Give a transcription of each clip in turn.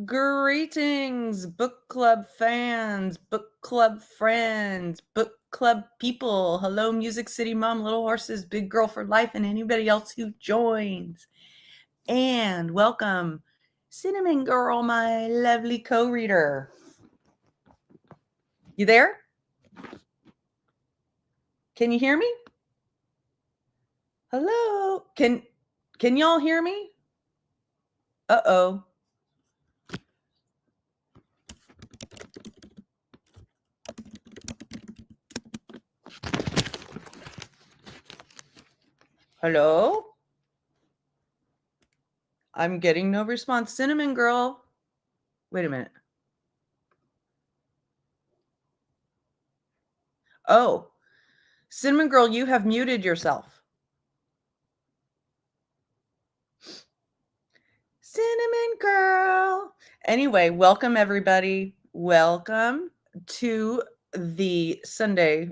Greetings, book club fans, book club friends, book club people. Hello, Music City Mom, Little Horses, Big Girl for Life, and anybody else who joins. And welcome, Cinnamon Girl, my lovely co-reader. You there? Can you hear me? Hello? Can y'all hear me? Uh-oh. Hello? I'm getting no response. Cinnamon Girl. Wait a minute. Oh, Cinnamon Girl, you have muted yourself. Cinnamon Girl. Anyway, welcome everybody. Welcome to the Sunday,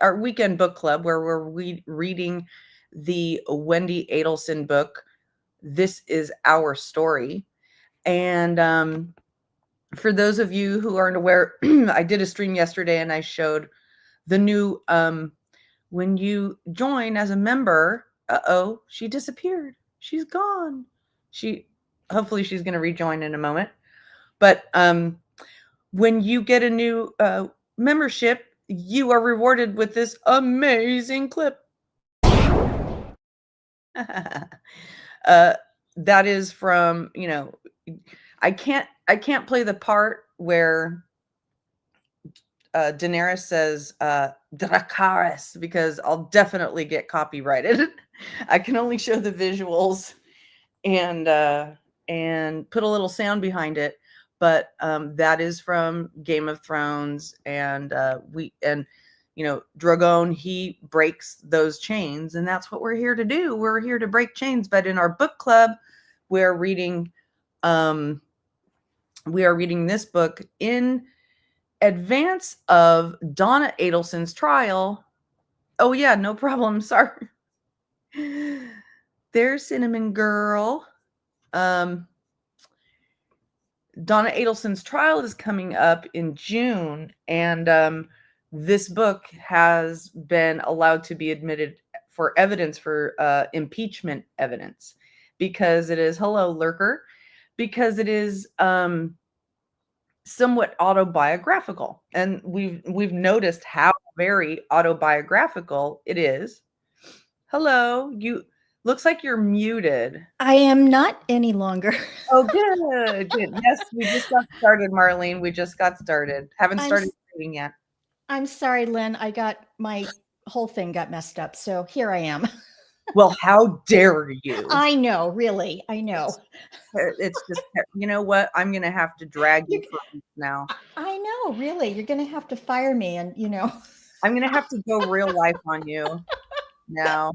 our weekend book club where we're reading the Wendi Adelson book, This Is Our Story. And for those of you who aren't aware, I did a stream yesterday and I showed the new, when you join as a member, she disappeared. She's gone. Hopefully she's going to rejoin in a moment. But when you get a new membership, you are rewarded with this amazing clip. That is from, I can't play the part where Daenerys says Dracarys because I'll definitely get copyrighted. I can only show the visuals and put a little sound behind it, but that is from Game of Thrones, and Drogon, he breaks those chains, and that's what we're here to do. We're here to break chains. But in our book club, we are reading this book in advance of Donna Adelson's trial. Oh yeah, no problem. Sorry. There's Cinnamon Girl. Donna Adelson's trial is coming up in June, and this book has been allowed to be admitted for evidence, for impeachment evidence, because it is, hello lurker, because it is somewhat autobiographical, and we've noticed how very autobiographical it is. Hello, you looks like you're muted. I am not any longer. Oh, good. Yes, we just got started, Marlene. We just got started. Haven't started reading yet. I'm sorry, Lynn. My whole thing got messed up, so here I am. Well, how dare you? I know, really. I know. It's just, you know what? I'm going to have to drag you now. I know, really. You're going to have to fire me, and I'm going to have to go real life on you now,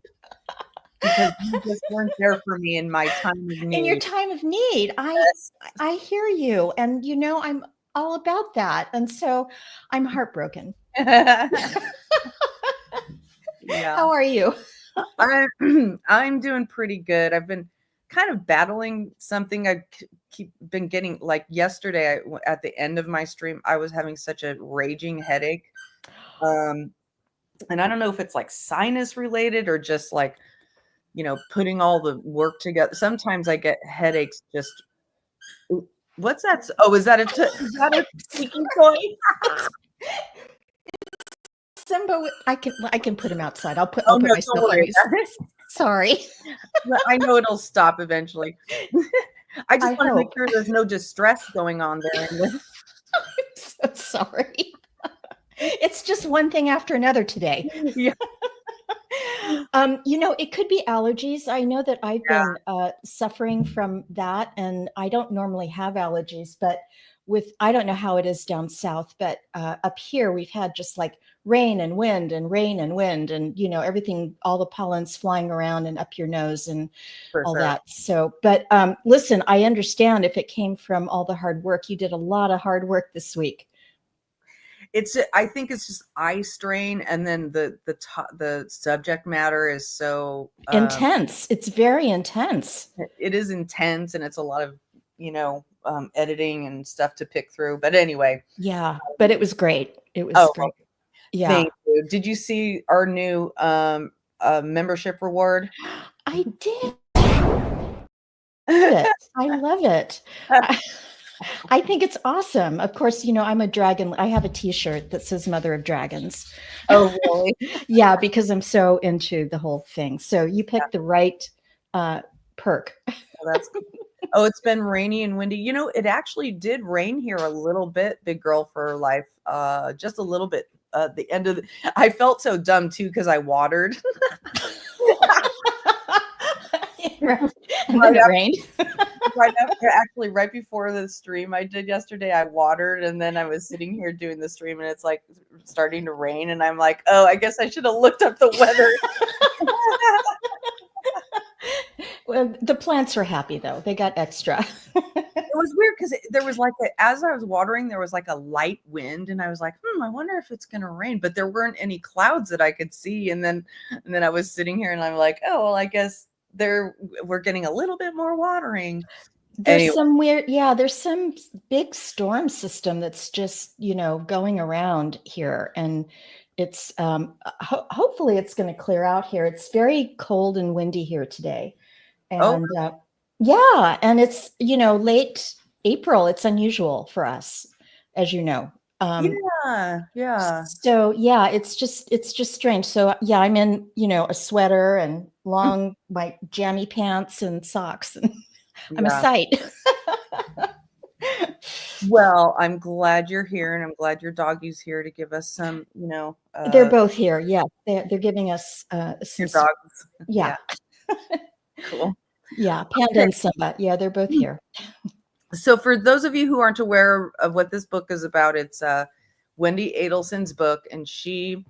because you just weren't there for me in my time of need. In your time of need. I hear you, and I'm all about that, and so I'm heartbroken. Yeah. How are you? I'm doing pretty good. I've been kind of battling something. I been getting, like yesterday, at the end of my stream, I was having such a raging headache. And I don't know if it's like sinus related or just like, putting all the work together. Sometimes I get headaches just. What's that? Oh, is that a squeaky toy? Simba, I can put him outside. I'll put myself on. Sorry. I know it'll stop eventually. I just want to make sure there's no distress going on there. I'm so sorry. It's just one thing after another today. Yeah. It could be allergies. I know that I've been suffering from that, and I don't normally have allergies, but I don't know how it is down south, but up here we've had just like rain and wind and everything, all the pollen's flying around and up your nose and all that. So, but listen, I understand if it came from all the hard work. You did a lot of hard work this week. I think it's just eye strain, and then the subject matter is so intense. It's very intense. It is intense, and it's a lot of editing and stuff to pick through. But anyway. Yeah, but it was great. It was Oh, great. Yeah. thank you. Did you see our new membership reward? I did it. I love it. I think it's awesome. Of course, I'm a dragon. I have a T-shirt that says Mother of Dragons. Oh, really? Yeah, because I'm so into the whole thing. So you picked the right perk. Oh, that's cool. Oh, it's been rainy and windy. It actually did rain here a little bit, Big Girl for Life, just a little bit. The end of I felt so dumb too because I watered. And then it rained. Right before the stream I did yesterday, I watered, and then I was sitting here doing the stream, and it's like starting to rain, and I'm like, oh, I guess I should have looked up the weather. Well, the plants were happy though; they got extra. It was weird because there was as I was watering, there was like a light wind, and I was like, I wonder if it's gonna rain, but there weren't any clouds that I could see, and then I was sitting here, and I'm like, oh, well, I guess we're getting a little bit more watering. There's some weird, there's some big storm system that's just, going around here. And it's, hopefully it's going to clear out here. It's very cold and windy here today. And yeah, and it's, late April. It's unusual for us, as you know. Yeah. So yeah, it's just strange. So yeah, I'm in, a sweater and my jammy pants and socks. And I'm a sight. Well, I'm glad you're here, and I'm glad your doggy's here to give us some, they're both here. Yeah, they're giving us some dogs. Yeah. Cool. Yeah, Panda and Simba. Yeah, they're both here. So for those of you who aren't aware of what this book is about, it's Wendi Adelson's book, and she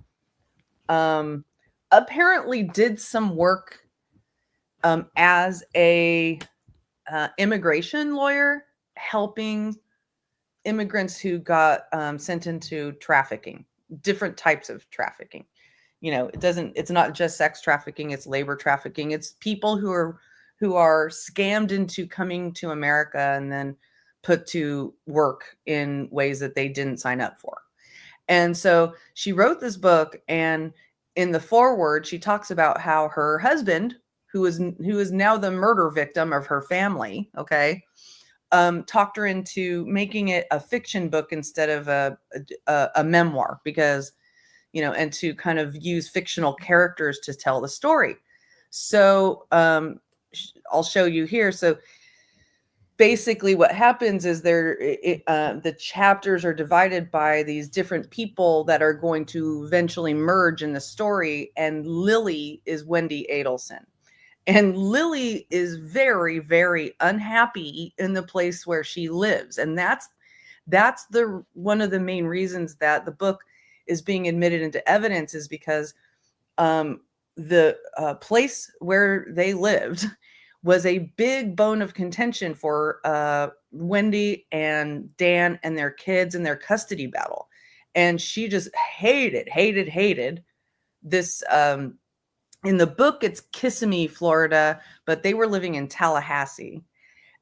apparently did some work as a immigration lawyer, helping immigrants who got sent into trafficking, different types of trafficking. It's not just sex trafficking, it's labor trafficking. It's people who are scammed into coming to America and then put to work in ways that they didn't sign up for. And so she wrote this book, and in the foreword, she talks about how her husband, who is now the murder victim of her family, talked her into making it a fiction book instead of a memoir, because, and to kind of use fictional characters to tell the story. So I'll show you here. So basically what happens is the chapters are divided by these different people that are going to eventually merge in the story. And Lily is Wendi Adelson. And Lily is very, very unhappy in the place where she lives. And that's one of the main reasons that the book is being admitted into evidence, is because the place where they lived was a big bone of contention for Wendi and Dan and their kids in their custody battle. And she just hated this. In the book, it's Kissimmee, Florida, but they were living in Tallahassee.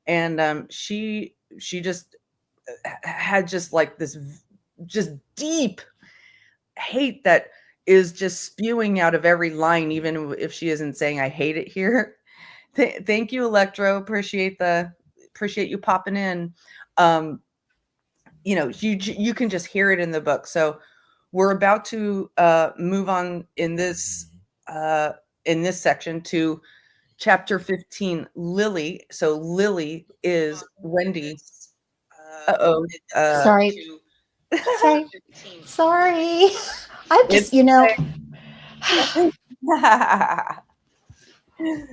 And she just had just like this just deep hate that is just spewing out of every line, even if she isn't saying I hate it here. Thank you, Electro. Appreciate you popping in. You can just hear it in the book. So we're about to move on in this section to chapter 15, Lily. So Lily is Wendi. Sorry. I'm just,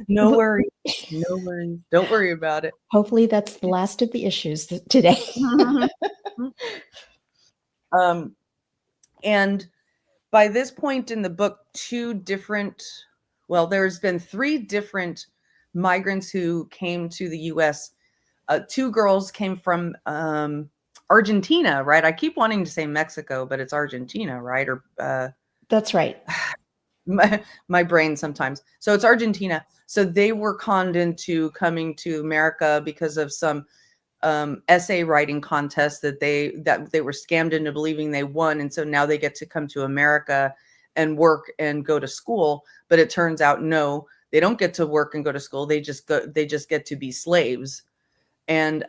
No worries. Don't worry about it. Hopefully that's the last of the issues today. And by this point in the book, there's been 3 different migrants who came to the U.S. 2 girls came from Argentina, right? I keep wanting to say Mexico, but it's Argentina, right? Or that's right. My brain sometimes. So it's Argentina. So they were conned into coming to America because of some essay writing contest that they were scammed into believing they won, and so now they get to come to America and work and go to school. But it turns out no, they don't get to work and go to school. They just get to be slaves. And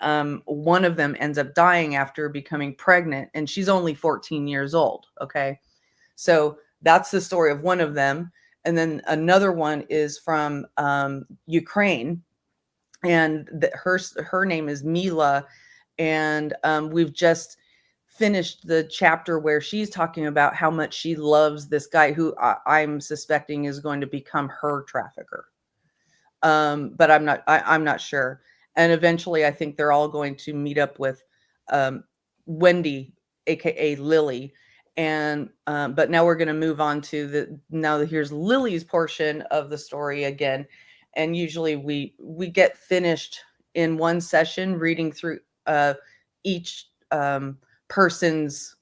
one of them ends up dying after becoming pregnant, and she's only 14 years old. Okay, so that's the story of one of them. And then another one is from Ukraine, and her name is Mila. And we've just finished the chapter where she's talking about how much she loves this guy who I'm suspecting is going to become her trafficker. But I'm not sure. And eventually I think they're all going to meet up with Wendi, aka Lily. And but now we're going to move on to here's Lily's portion of the story again. And usually we get finished in one session reading through each person's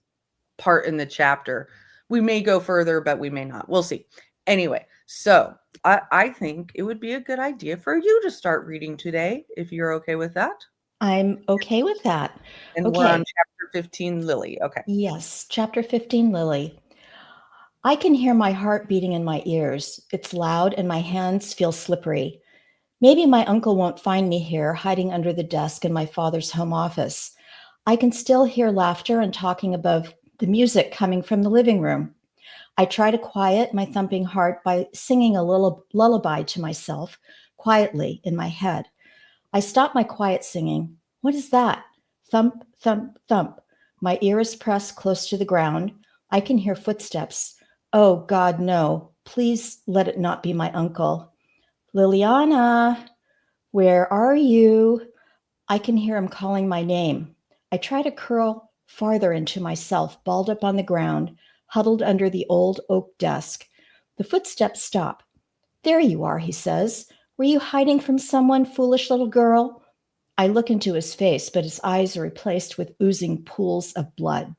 part in the chapter. We may go further, but we may not. We'll see. Anyway, so I think it would be a good idea for you to start reading today, if you're okay with that. I'm okay with that. And we're on Okay. chapter 15, Lily. Okay. Yes, chapter 15, Lily. I can hear my heart beating in my ears. It's loud and my hands feel slippery. Maybe my uncle won't find me here, hiding under the desk in my father's home office. I can still hear laughter and talking above the music coming from the living room. I try to quiet my thumping heart by singing a little lullaby to myself quietly in my head. I stop my quiet singing. What is that? Thump, thump, thump. My ear is pressed close to the ground. I can hear footsteps. Oh, God, no. Please let it not be my uncle. Liliana, where are you? I can hear him calling my name. I try to curl farther into myself, balled up on the ground, huddled under the old oak desk. The footsteps stop. There you are, he says. Were you hiding from someone, foolish little girl? I look into his face, but his eyes are replaced with oozing pools of blood.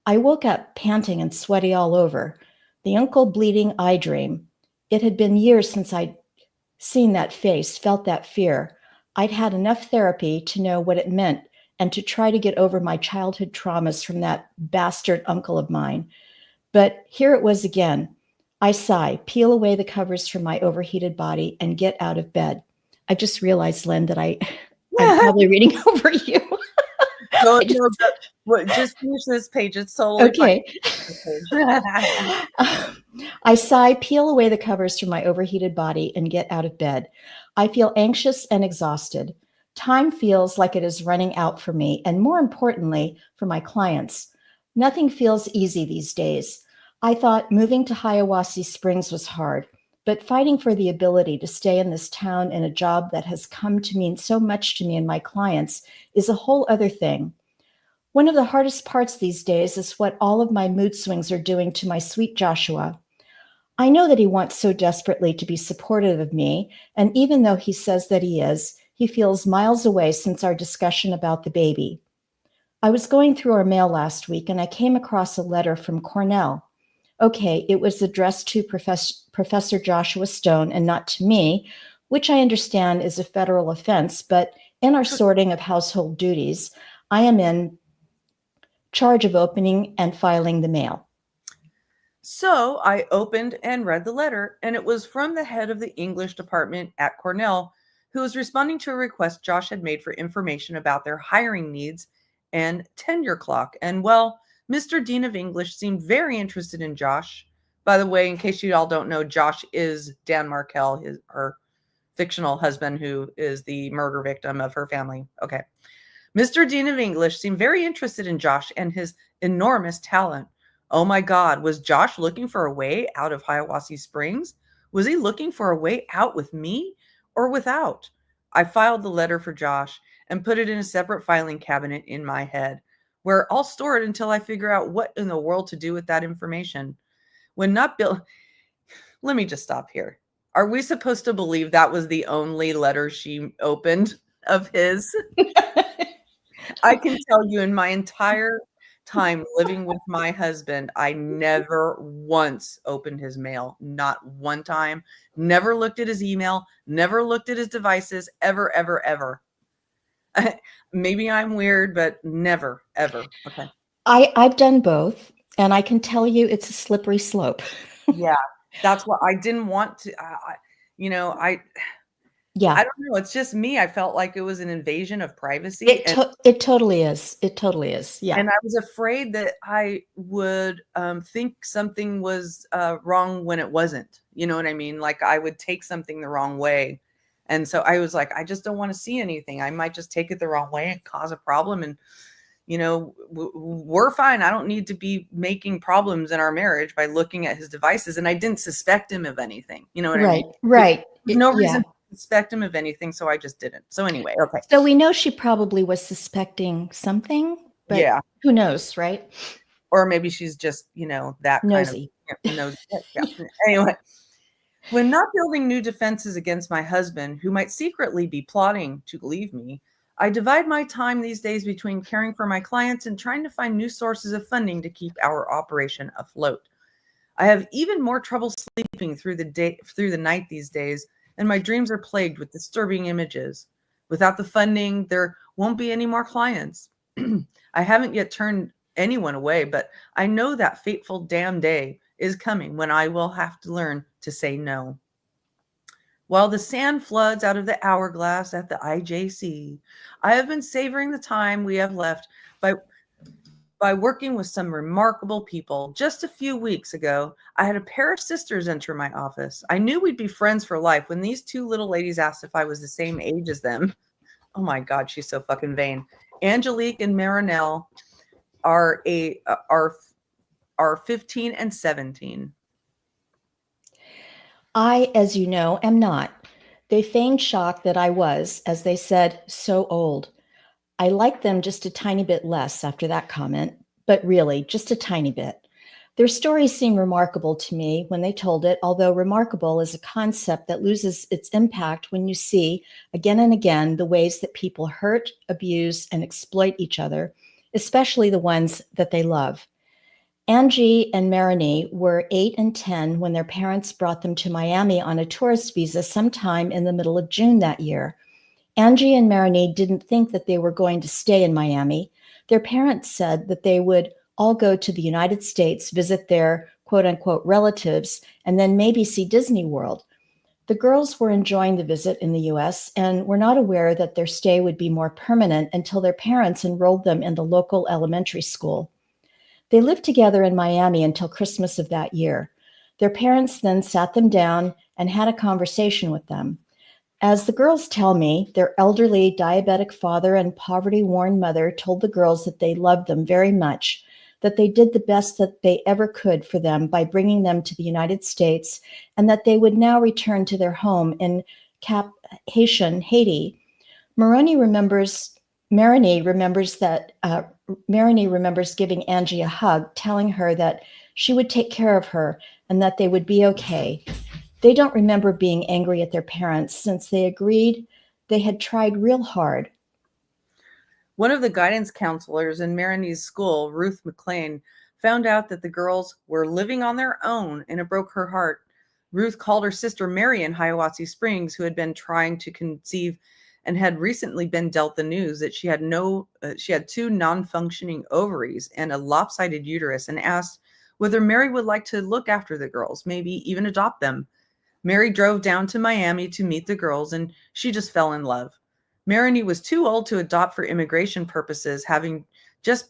I woke up panting and sweaty all over. The uncle bleeding eye dream. It had been years since I'd seen that face, felt that fear. I'd had enough therapy to know what it meant and to try to get over my childhood traumas from that bastard uncle of mine. But here it was again. I sigh, peel away the covers from my overheated body, and get out of bed. I just realized, Len, that I'm probably reading over you. No, I just, just finish this page. It's totally okay. fine. I sigh, peel away the covers from my overheated body, and get out of bed. I feel anxious and exhausted. Time feels like it is running out for me, and more importantly, for my clients. Nothing feels easy these days. I thought moving to Hiawassee Springs was hard, but fighting for the ability to stay in this town in a job that has come to mean so much to me and my clients is a whole other thing. One of the hardest parts these days is what all of my mood swings are doing to my sweet Joshua. I know that he wants so desperately to be supportive of me, and even though he says that he is, he feels miles away since our discussion about the baby. I was going through our mail last week and I came across a letter from Cornell. Okay, it was addressed to Professor Joshua Stone and not to me, which I understand is a federal offense, but in our sorting of household duties, I am in charge of opening and filing the mail. So I opened and read the letter, and it was from the head of the English department at Cornell, who was responding to a request Josh had made for information about their hiring needs and tenure clock. And well, Mr. Dean of English seemed very interested in Josh. By the way, in case you all don't know, Josh is Dan Markel, her fictional husband, who is the murder victim of her family. Okay. Mr. Dean of English seemed very interested in Josh and his enormous talent. Oh my God, was Josh looking for a way out of Hiawassee Springs? Was he looking for a way out with me or without? I filed the letter for Josh and put it in a separate filing cabinet in my head, where I'll store it until I figure out what in the world to do with that information. When not built, let me just stop here. Are we supposed to believe that was the only letter she opened of his? I can tell you in my entire time living with my husband, I never once opened his mail. Not one time. Never looked at his email, never looked at his devices, ever, ever, ever. Maybe I'm weird, but never, ever. Okay. I've done both, and I can tell you it's a slippery slope. Yeah. That's what I didn't want to, you know, I Yeah, don't know. It's just me. I felt like it was an invasion of privacy. it totally is. It totally is. Yeah. And I was afraid that I would, think something was, wrong when it wasn't, you know what I mean? Like, I would take something the wrong way, and so I was like, "I just don't wanna see anything. I might just take it the wrong way and cause a problem, and, we're fine. I don't need to be making problems in our marriage by looking at his devices," and I didn't suspect him of anything, you know what I mean? Right. Right. There's no Yeah. reason to suspect him of anything, so I just didn't. So anyway, okay. So we know she probably was suspecting something, but Yeah. who knows, right? Or maybe she's just, that kind of, Nosy. knows. Yeah. Anyway, when not building new defenses against my husband, who might secretly be plotting to leave me, I divide my time these days between caring for my clients and trying to find new sources of funding to keep our operation afloat. I have even more trouble sleeping through the night these days, and my dreams are plagued with disturbing images. Without the funding, there won't be any more clients. I haven't yet turned anyone away, but I know that fateful damn day is coming when I will have to learn to say no. While the sand floods out of the hourglass at the IJC, I have been savoring the time we have left by working with some remarkable people. Just a few weeks ago, I had a pair of sisters enter my office. I knew we'd be friends for life when these two little ladies asked if I was the same age as them. Oh my God, she's so fucking vain. Angelique and Marinelle are 15 and 17. I, as you know, am not. They feigned shock that I was, as they said, so old. I liked them just a tiny bit less after that comment, but really, just a tiny bit. Their story seemed remarkable to me when they told it, although remarkable is a concept that loses its impact when you see, again and again, the ways that people hurt, abuse, and exploit each other, especially the ones that they love. Angie and Marini were 8 and 10 when their parents brought them to Miami on a tourist visa sometime in the middle of June that year. Angie and Marini didn't think that they were going to stay in Miami. Their parents said that they would all go to the United States, visit their quote unquote relatives, and then maybe see Disney World. The girls were enjoying the visit in the US and were not aware that their stay would be more permanent until their parents enrolled them in the local elementary school. They lived together in Miami until Christmas of that year. Their parents then sat them down and had a conversation with them. As the girls tell me, their elderly diabetic father and poverty-worn mother told the girls that they loved them very much, that they did the best that they ever could for them by bringing them to the United States, and that they would now return to their home in Cap Haitian, Haiti. Maroney remembers Marini remembers that Marini remembers giving Angie a hug, telling her that she would take care of her and that they would be okay. They don't remember being angry at their parents since they agreed they had tried real hard. One of the guidance counselors in Marinie's school, Ruth McLean, found out that the girls were living on their own, and it broke her heart. Ruth called her sister Mary in Hiawassee Springs, who had been trying to conceive and had recently been dealt the news that she had two non-functioning ovaries and a lopsided uterus, and asked whether Mary would like to look after the girls, maybe even adopt them. Mary drove down to Miami to meet the girls, and she just fell in love. Marini was too old to adopt for immigration purposes, just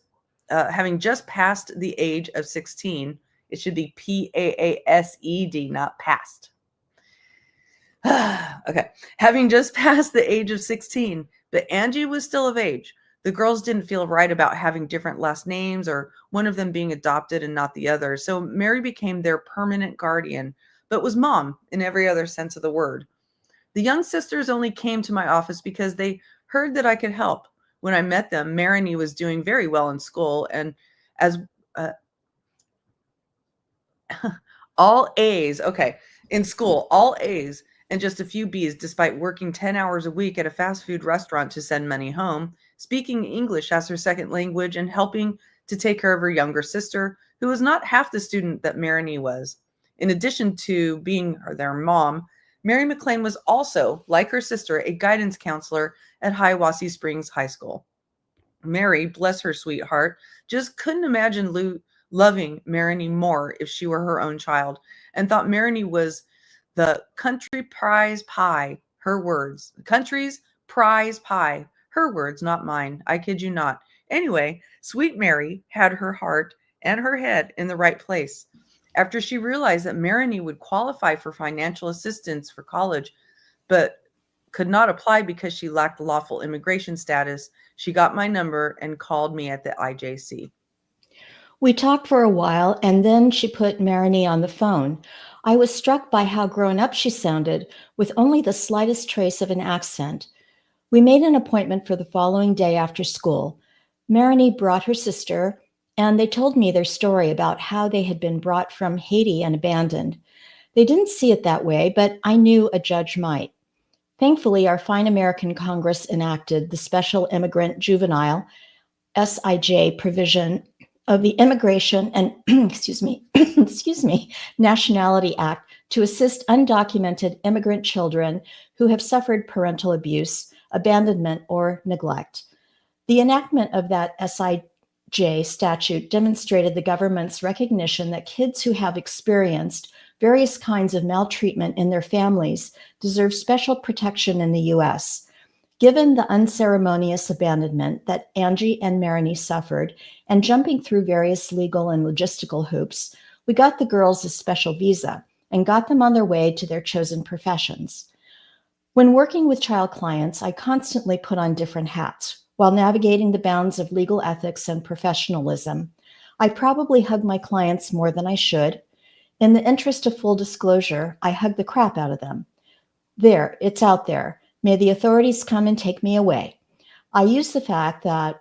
having just passed the age of 16. It should be PAASED, not passed. Okay. Having just passed the age of 16, but Angie was still of age. The girls didn't feel right about having different last names or one of them being adopted and not the other. So Mary became their permanent guardian, but was mom in every other sense of the word. The young sisters only came to my office because they heard that I could help. When I met them, Marini was doing very well in school and as uh, all A's, okay, in school, all A's and just a few B's, despite working 10 hours a week at a fast food restaurant to send money home, speaking English as her second language, and helping to take care of her younger sister, who was not half the student that Marini was. In addition to being their mom, Mary McLean was also, like her sister, a guidance counselor at Hiawassee Springs High School. Mary, bless her sweetheart, just couldn't imagine loving Marini more if she were her own child, and thought Marini was the country prize pie, her words. The country's prize pie, her words, not mine. I kid you not. Anyway, sweet Mary had her heart and her head in the right place. After she realized that Marini would qualify for financial assistance for college, but could not apply because she lacked lawful immigration status, she got my number and called me at the IJC. We talked for a while, and then she put Marini on the phone. I was struck by how grown up she sounded, with only the slightest trace of an accent. We made an appointment for the following day after school. Marini brought her sister, and they told me their story about how they had been brought from Haiti and abandoned. They didn't see it that way, but I knew a judge might. Thankfully, our fine American Congress enacted the Special Immigrant Juvenile SIJ provision of the Immigration and excuse me, Nationality Act to assist undocumented immigrant children who have suffered parental abuse, abandonment, or neglect. The enactment of that SIJ statute demonstrated the government's recognition that kids who have experienced various kinds of maltreatment in their families deserve special protection in the U.S. Given the unceremonious abandonment that Angie and Marini suffered, and jumping through various legal and logistical hoops, we got the girls a special visa and got them on their way to their chosen professions. When working with child clients, I constantly put on different hats. While navigating the bounds of legal ethics and professionalism, I probably hug my clients more than I should. In the interest of full disclosure, I hug the crap out of them. There, it's out there. May the authorities come and take me away. I use the fact that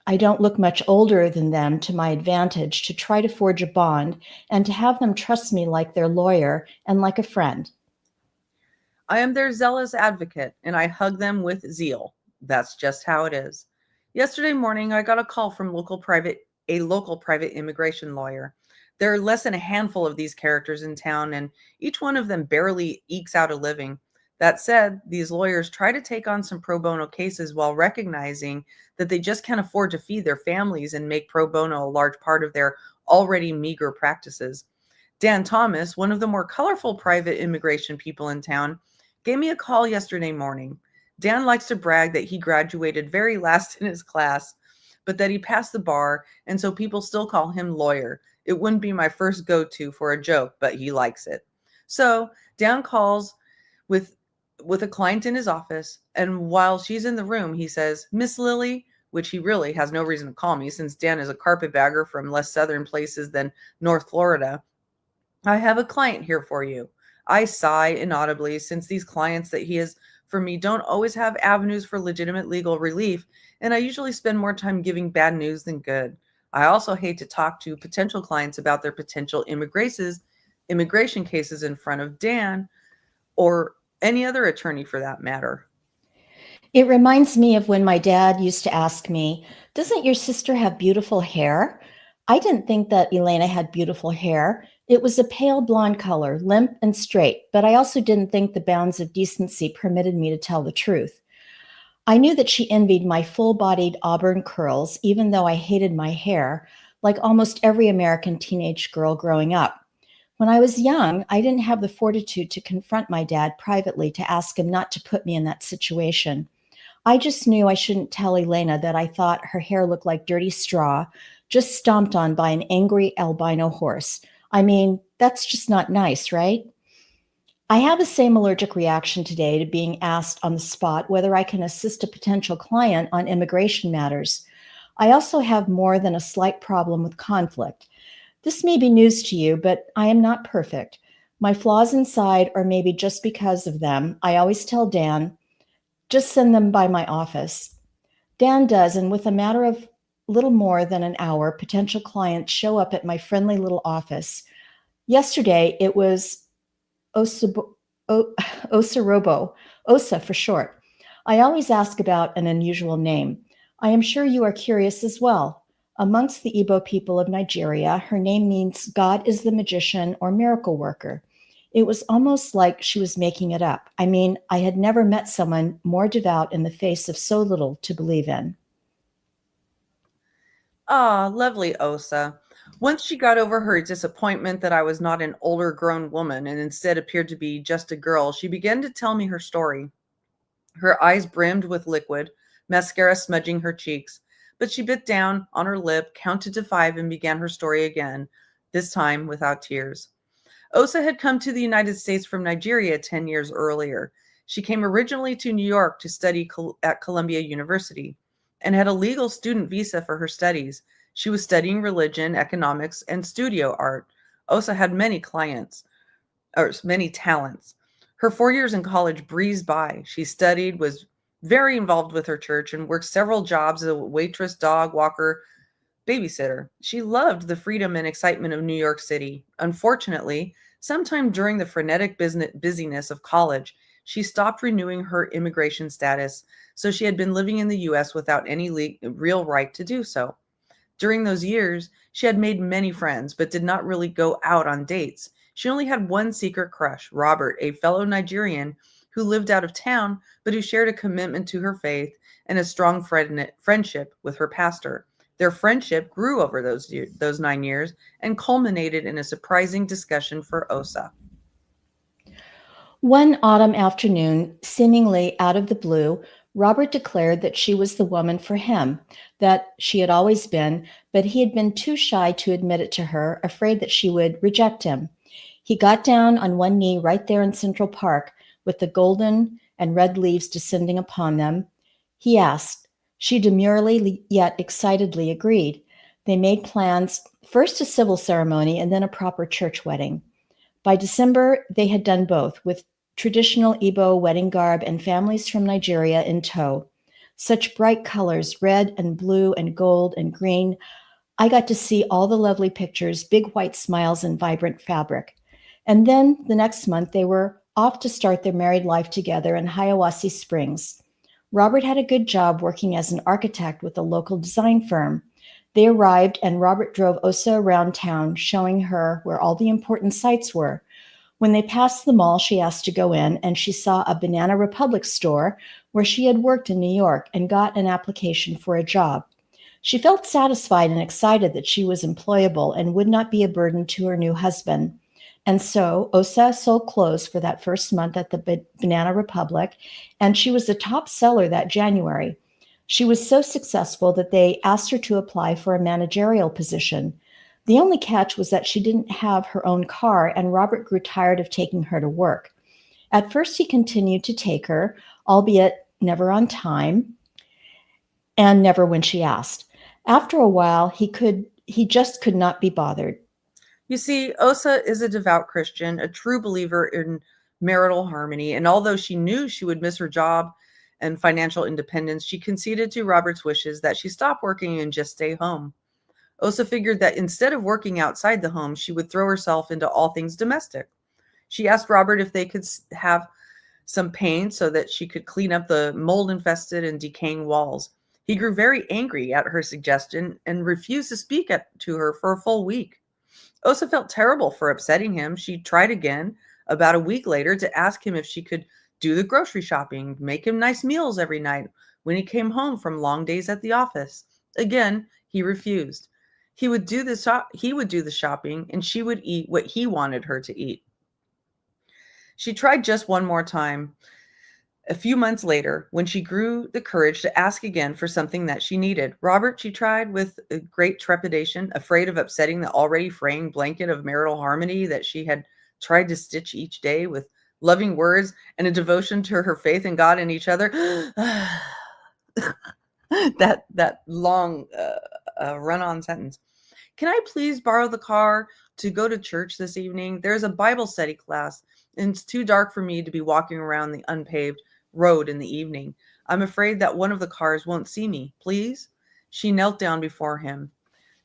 I don't look much older than them to my advantage to try to forge a bond and to have them trust me like their lawyer and like a friend. I am their zealous advocate, and I hug them with zeal. That's just how it is. Yesterday morning, I got a call from a local private immigration lawyer. There are less than a handful of these characters in town, and each one of them barely ekes out a living. That said, these lawyers try to take on some pro bono cases while recognizing that they just can't afford to feed their families and make pro bono a large part of their already meager practices. Dan Thomas, one of the more colorful private immigration people in town, gave me a call yesterday morning. Dan likes to brag that he graduated very last in his class, but that he passed the bar, and so people still call him lawyer. It wouldn't be my first go-to for a joke, but he likes it. So Dan calls with a client in his office, and while she's in the room, he says, "Miss Lily," which he really has no reason to call me since Dan is a carpetbagger from less southern places than North Florida. "I have a client here for you." I sigh inaudibly since these clients that he has for me don't always have avenues for legitimate legal relief, and I usually spend more time giving bad news than good. I also hate to talk to potential clients about their potential immigration cases in front of Dan or any other attorney for that matter. It reminds me of when my dad used to ask me, "Doesn't your sister have beautiful hair?" I didn't think that Elena had beautiful hair. It was a pale blonde color, limp and straight, but I also didn't think the bounds of decency permitted me to tell the truth. I knew that she envied my full bodied auburn curls, even though I hated my hair, like almost every American teenage girl growing up. When I was young, I didn't have the fortitude to confront my dad privately to ask him not to put me in that situation. I just knew I shouldn't tell Elena that I thought her hair looked like dirty straw, just stomped on by an angry albino horse. I mean, that's just not nice, right? I have the same allergic reaction today to being asked on the spot whether I can assist a potential client on immigration matters. I also have more than a slight problem with conflict. This may be news to you, but I am not perfect. My flaws inside, or maybe just because of them, I always tell Dan, just send them by my office. Dan does, and with a matter of little more than an hour, potential clients show up at my friendly little office. Yesterday, it was Osarobo, Osa for short. I always ask about an unusual name. I am sure you are curious as well. Amongst the Igbo people of Nigeria, her name means God is the magician or miracle worker. It was almost like she was making it up. I mean, I had never met someone more devout in the face of so little to believe in. Ah, lovely Osa. Once she got over her disappointment that I was not an older grown woman and instead appeared to be just a girl, she began to tell me her story. Her eyes brimmed with liquid, mascara smudging her cheeks. But she bit down on her lip, counted to 5, and began her story again, this time without tears. Osa had come to the United States from Nigeria 10 years earlier. She came originally to New York to study at Columbia University and had a legal student visa for her studies. She was studying religion, economics, and studio art. Osa had many clients, or many talents. Her 4 years in college breezed by. She studied, was very involved with her church, and worked several jobs as a waitress, dog walker, babysitter. She loved the freedom and excitement of New York City. Unfortunately, sometime during the frenetic busyness of college, she stopped renewing her immigration status, so she had been living in the US without any real right to do so. During those years, she had made many friends, but did not really go out on dates. She only had one secret crush, Robert, a fellow Nigerian who lived out of town, but who shared a commitment to her faith and a strong friendship with her pastor. Their friendship grew over those 9 years and culminated in a surprising discussion for Osa. One autumn afternoon, seemingly out of the blue, Robert declared that she was the woman for him, that she had always been, but he had been too shy to admit it to her, afraid that she would reject him. He got down on one knee right there in Central Park, with the golden and red leaves descending upon them. He asked. She demurely yet excitedly agreed. They made plans, first a civil ceremony and then a proper church wedding. By December, they had done both, with traditional Igbo wedding garb and families from Nigeria in tow. Such bright colors, red and blue and gold and green. I got to see all the lovely pictures, big white smiles and vibrant fabric. And then the next month, they were off to start their married life together in Hiawassee Springs. Robert had a good job working as an architect with a local design firm. They arrived, and Robert drove Osa around town, showing her where all the important sites were. When they passed the mall, she asked to go in, and she saw a Banana Republic store where she had worked in New York and got an application for a job. She felt satisfied and excited that she was employable and would not be a burden to her new husband. And so Osa sold clothes for that first month at the Banana Republic, and she was the top seller that January. She was so successful that they asked her to apply for a managerial position. The only catch was that she didn't have her own car, and Robert grew tired of taking her to work. At first, he continued to take her, albeit never on time and never when she asked. After a while, he just could not be bothered. You see, Osa is a devout Christian, a true believer in marital harmony, and although she knew she would miss her job and financial independence, she conceded to Robert's wishes that she stop working and just stay home. Osa figured that instead of working outside the home, she would throw herself into all things domestic. She asked Robert if they could have some paint so that she could clean up the mold infested and decaying walls. He grew very angry at her suggestion and refused to speak to her for a full week. Osa felt terrible for upsetting him. She tried again about a week later to ask him if she could do the grocery shopping, make him nice meals every night when he came home from long days at the office. Again, he refused. He would do the shopping and she would eat what he wanted her to eat. She tried just one more time. A few months later, when she grew the courage to ask again for something that she needed, Robert, she tried with a great trepidation, afraid of upsetting the already fraying blanket of marital harmony that she had tried to stitch each day with loving words and a devotion to her faith in God and each other. that long run-on sentence. Can I please borrow the car to go to church this evening? There's a Bible study class, and it's too dark for me to be walking around the unpaved road in the evening. I'm afraid that one of the cars won't see me. Please? She knelt down before him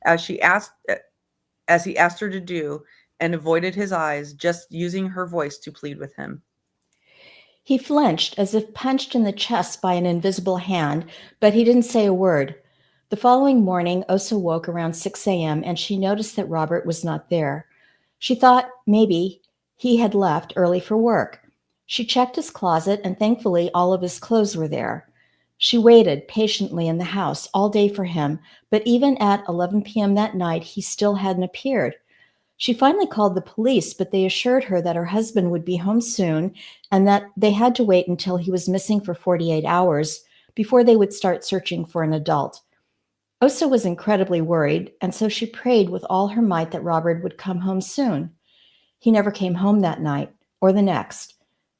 as she asked as he asked her to do and avoided his eyes, just using her voice to plead with him. He flinched as if punched in the chest by an invisible hand, but he didn't say a word. The following morning, Osa woke around 6 a.m. and she noticed that Robert was not there. She thought maybe He had left early for work. She checked his closet, and thankfully, all of his clothes were there. She waited patiently in the house all day for him, but even at 11 p.m. that night, he still hadn't appeared. She finally called the police, but they assured her that her husband would be home soon and that they had to wait until he was missing for 48 hours before they would start searching for an adult. Osa was incredibly worried, and so she prayed with all her might that Robert would come home soon. He never came home that night or the next.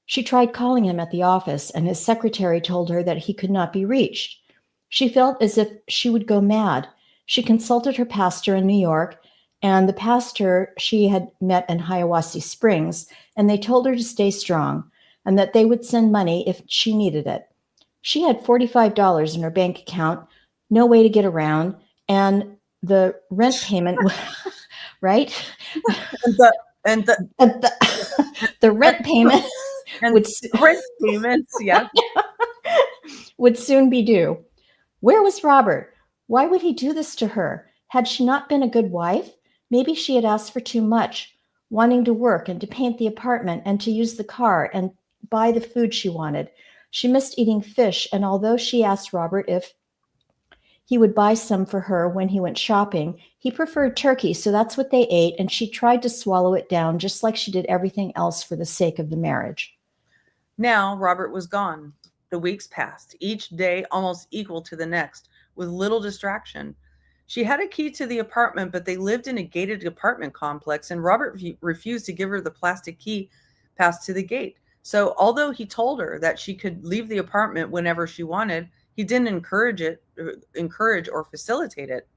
She tried calling him at the office, and his secretary told her that he could not be reached. She felt as if she would go mad. She consulted her pastor in New York and the pastor she had met in Hiawassee Springs, and they told her to stay strong and that they would send money if she needed it. She had $45 in her bank account, no way to get around, and the rent payment, right? And the and the The rent payment and would rent payments, yeah. would soon be due. Where was Robert? Why would he do this to her? Had she not been a good wife? Maybe she had asked for too much, wanting to work and to paint the apartment and to use the car and buy the food she wanted. She missed eating fish, and although she asked Robert if he would buy some for her when he went shopping, he preferred turkey, so that's what they ate, and she tried to swallow it down just like she did everything else for the sake of the marriage. Now Robert was gone. The weeks passed, each day almost equal to the next, with little distraction. She had a key to the apartment, but they lived in a gated apartment complex, and Robert refused to give her the plastic key passed to the gate. So, although he told her that she could leave the apartment whenever she wanted, he didn't encourage or facilitate it.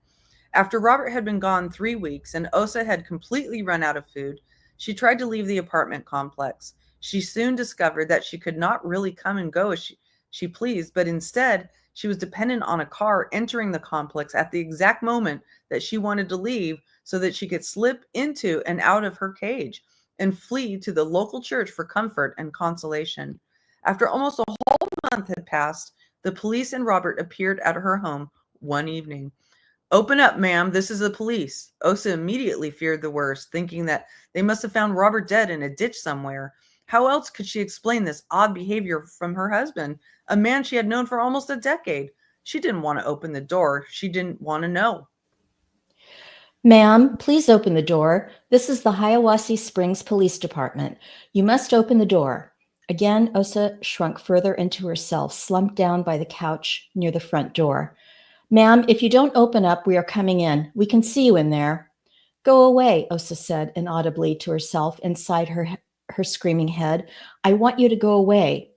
After Robert had been gone 3 weeks and Osa had completely run out of food, she tried to leave the apartment complex. She soon discovered that she could not really come and go as she pleased, but instead, she was dependent on a car entering the complex at the exact moment that she wanted to leave so that she could slip into and out of her cage and flee to the local church for comfort and consolation. After almost a whole month had passed, the police and Robert appeared at her home one evening. "Open up, ma'am. This is the police." Osa immediately feared the worst, thinking that they must have found Robert dead in a ditch somewhere. How else could she explain this odd behavior from her husband, a man she had known for almost a decade? She didn't want to open the door. She didn't want to know. Ma'am, please open the door. This is the Hiawassee Springs Police Department. You must open the door. Again, Osa shrunk further into herself, slumped down by the couch near the front door. Ma'am, if you don't open up, we are coming in. We can see you in there. Go away, Osa said inaudibly to herself inside her screaming head. I want you to go away.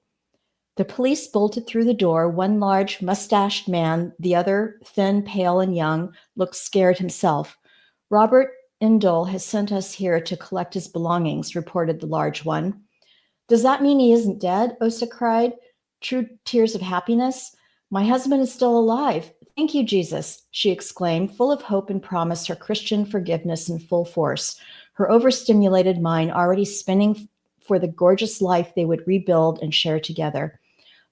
The police bolted through the door. One large, mustached man, the other, thin, pale, and young, looked scared himself. Robert Indole has sent us here to collect his belongings, reported the large one. Does that mean he isn't dead? Osa cried, true tears of happiness. My husband is still alive. Thank you, Jesus, she exclaimed, full of hope and promise, her Christian forgiveness in full force, her overstimulated mind already spinning for the gorgeous life they would rebuild and share together.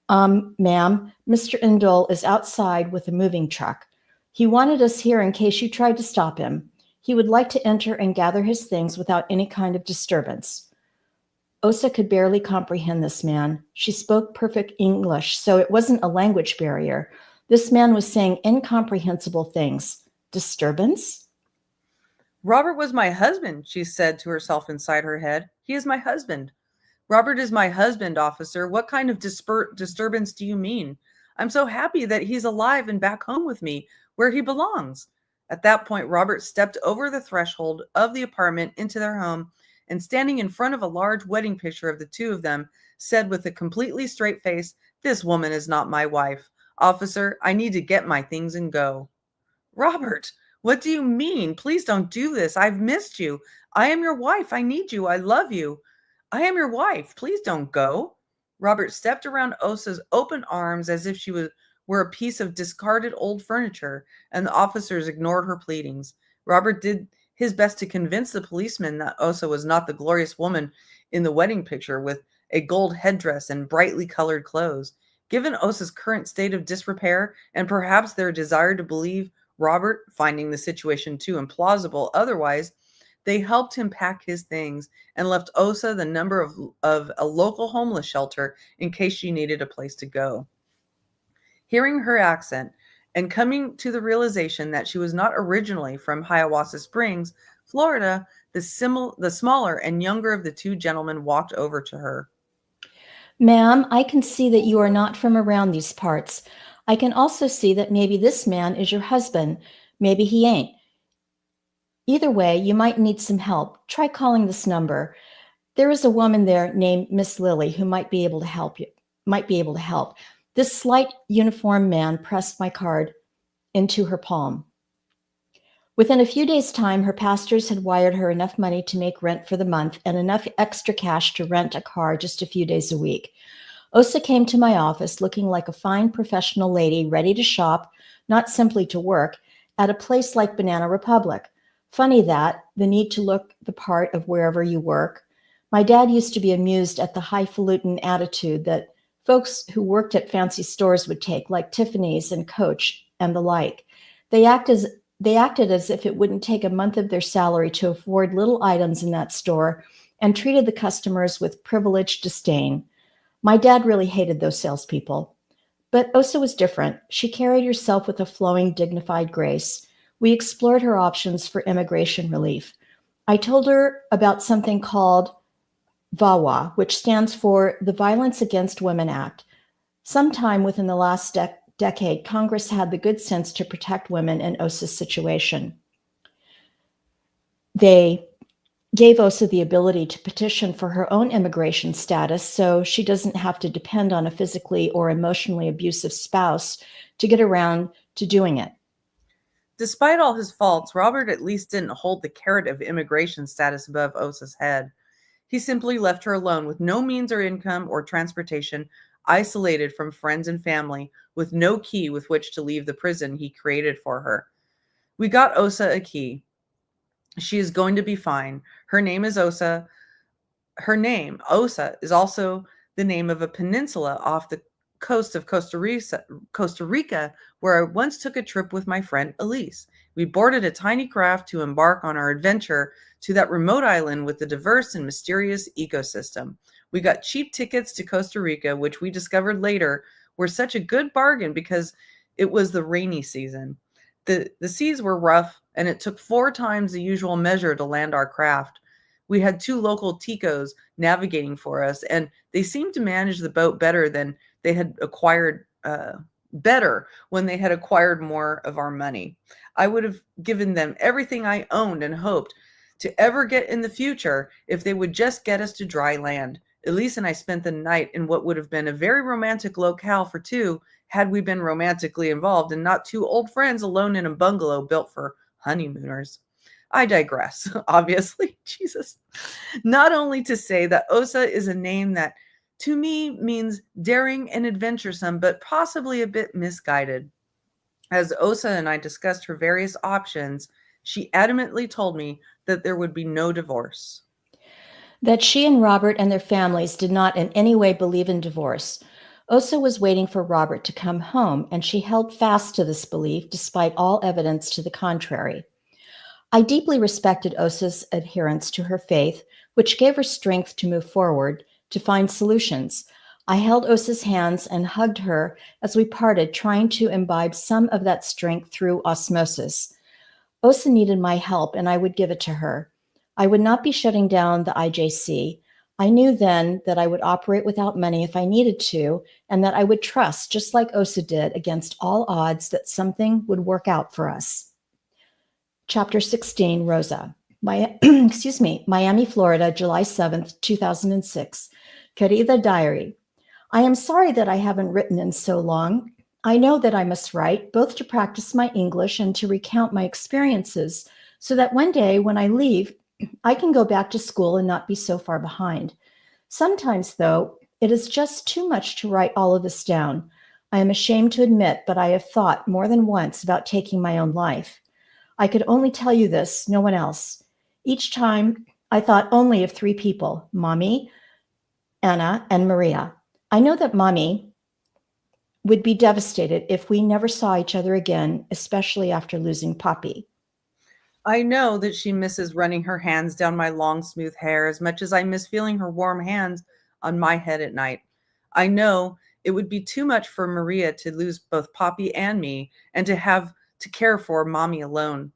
Ma'am, Mr. Indole is outside with a moving truck. He wanted us here in case you tried to stop him. He would like to enter and gather his things without any kind of disturbance. Osa could barely comprehend this man. She spoke perfect English, so it wasn't a language barrier. This man was saying incomprehensible things. Disturbance? "Robert was my husband," she said to herself inside her head. "He is my husband. Robert is my husband, officer. What kind of disturbance do you mean? I'm so happy that he's alive and back home with me, where he belongs." At that point, Robert stepped over the threshold of the apartment into their home and, standing in front of a large wedding picture of the two of them, said with a completely straight face, "This woman is not my wife. Officer, I need to get my things and go." "Robert, what do you mean? Please don't do this. I've missed you. I am your wife. I need you. I love you. I am your wife. Please don't go." Robert stepped around Osa's open arms as if were a piece of discarded old furniture, and the officers ignored her pleadings. Robert did his best to convince the policeman that Osa was not the glorious woman in the wedding picture with a gold headdress and brightly colored clothes. Given Osa's current state of disrepair and perhaps their desire to believe Robert, finding the situation too implausible otherwise, They helped him pack his things and left Osa the number of a local homeless shelter in case she needed a place to go. Hearing her accent and coming to the realization that she was not originally from Hiawassee Springs, Florida, the smaller and younger of the two gentlemen walked over to her. Ma'am, I can see that you are not from around these parts. I can also see that maybe this man is your husband. Maybe he ain't. Either way, you might need some help. Try calling this number. There is a woman there named Miss Lily who might be able to help you. Might be able to help. This slight uniformed man pressed my card into her palm. Within a few days' time, her pastors had wired her enough money to make rent for the month and enough extra cash to rent a car just a few days a week. Osa came to my office looking like a fine professional lady ready to shop, not simply to work, at a place like Banana Republic. Funny that, the need to look the part of wherever you work. My dad used to be amused at the highfalutin attitude that folks who worked at fancy stores would take, like Tiffany's and Coach and the like. They acted as if it wouldn't take a month of their salary to afford little items in that store and treated the customers with privileged disdain. My dad really hated those salespeople. But Osa was different. She carried herself with a flowing, dignified grace. We explored her options for immigration relief. I told her about something called VAWA, which stands for the Violence Against Women Act. Sometime within the last decade, Congress had the good sense to protect women in Osa's situation. They gave Osa the ability to petition for her own immigration status so she doesn't have to depend on a physically or emotionally abusive spouse to get around to doing it. Despite all his faults, Robert at least didn't hold the carrot of immigration status above Osa's head. He simply left her alone with no means or income or transportation, isolated from friends and family, with no key with which to leave the prison he created for her. We got Osa a key. She is going to be fine. Her name is Osa. Her name, Osa, is also the name of a peninsula off the coast of Costa Rica, where I once took a trip with my friend Elise. We boarded a tiny craft to embark on our adventure to that remote island with the diverse and mysterious ecosystem. We got cheap tickets to Costa Rica, which we discovered later were such a good bargain because it was the rainy season. The seas were rough, and it took 4 times the usual measure to land our craft. We had 2 local ticos navigating for us, and they seemed to manage the boat better than they had acquired better when they had acquired more of our money. I would have given them everything I owned and hoped to ever get in the future if they would just get us to dry land. Elise and I spent the night in what would have been a very romantic locale for 2 had we been romantically involved and not 2 old friends alone in a bungalow built for honeymooners. I digress, obviously. Jesus. Not only to say that Osa is a name that to me means daring and adventuresome, but possibly a bit misguided. As Osa and I discussed her various options, she adamantly told me that there would be no divorce. That she and Robert and their families did not in any way believe in divorce. Osa was waiting for Robert to come home, and she held fast to this belief despite all evidence to the contrary. I deeply respected Osa's adherence to her faith, which gave her strength to move forward, to find solutions. I held Osa's hands and hugged her as we parted, trying to imbibe some of that strength through osmosis. Osa needed my help, and I would give it to her. I would not be shutting down the IJC. I knew then that I would operate without money if I needed to, and that I would trust, just like Osa did, against all odds, that something would work out for us. Chapter 16, Rosa. Miami, Florida, July 7th, 2006. Querida Diary. I am sorry that I haven't written in so long. I know that I must write, both to practice my English and to recount my experiences, so that one day when I leave, I can go back to school and not be so far behind. Sometimes, though, it is just too much to write all of this down. I am ashamed to admit, but I have thought more than once about taking my own life. I could only tell you this, no one else. Each time, I thought only of 3 people, Mommy, Anna, and Maria. I know that Mommy would be devastated if we never saw each other again, especially after losing Poppy. I know that she misses running her hands down my long, smooth hair as much as I miss feeling her warm hands on my head at night. I know it would be too much for Maria to lose both Poppy and me and to have to care for Mommy alone.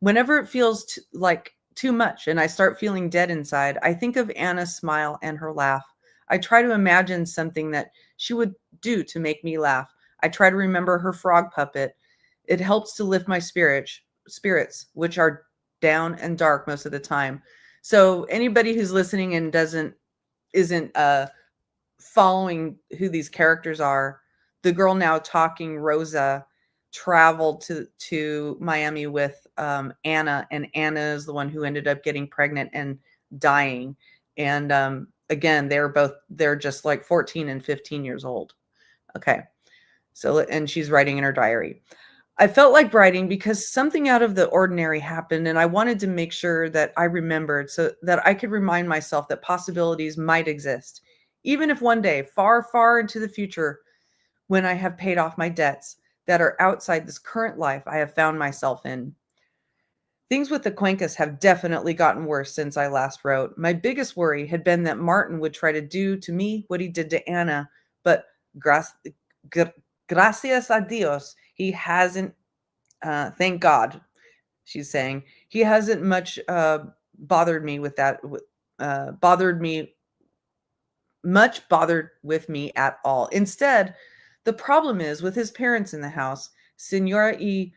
Whenever it feels like too much and I start feeling dead inside, I think of Anna's smile and her laugh. I try to imagine something that she would do to make me laugh. I try to remember her frog puppet. It helps to lift my spirits, which are down and dark most of the time. So anybody who's listening and isn't following who these characters are, the girl now talking, Rosa, traveled to Miami with Anna, and Anna is the one who ended up getting pregnant and dying. And again, they're just like 14 and 15 years old. Okay. So, and she's writing in her diary. I felt like writing because something out of the ordinary happened, and I wanted to make sure that I remembered so that I could remind myself that possibilities might exist. Even if one day, far, far into the future, when I have paid off my debts that are outside this current life I have found myself in. Things with the Cuencas have definitely gotten worse since I last wrote. My biggest worry had been that Martin would try to do to me what he did to Anna, but gracias a Dios, he hasn't. Thank God, she's saying. He hasn't much bothered me with that. Bothered me bothered with me at all. Instead, the problem is with his parents in the house, Senor y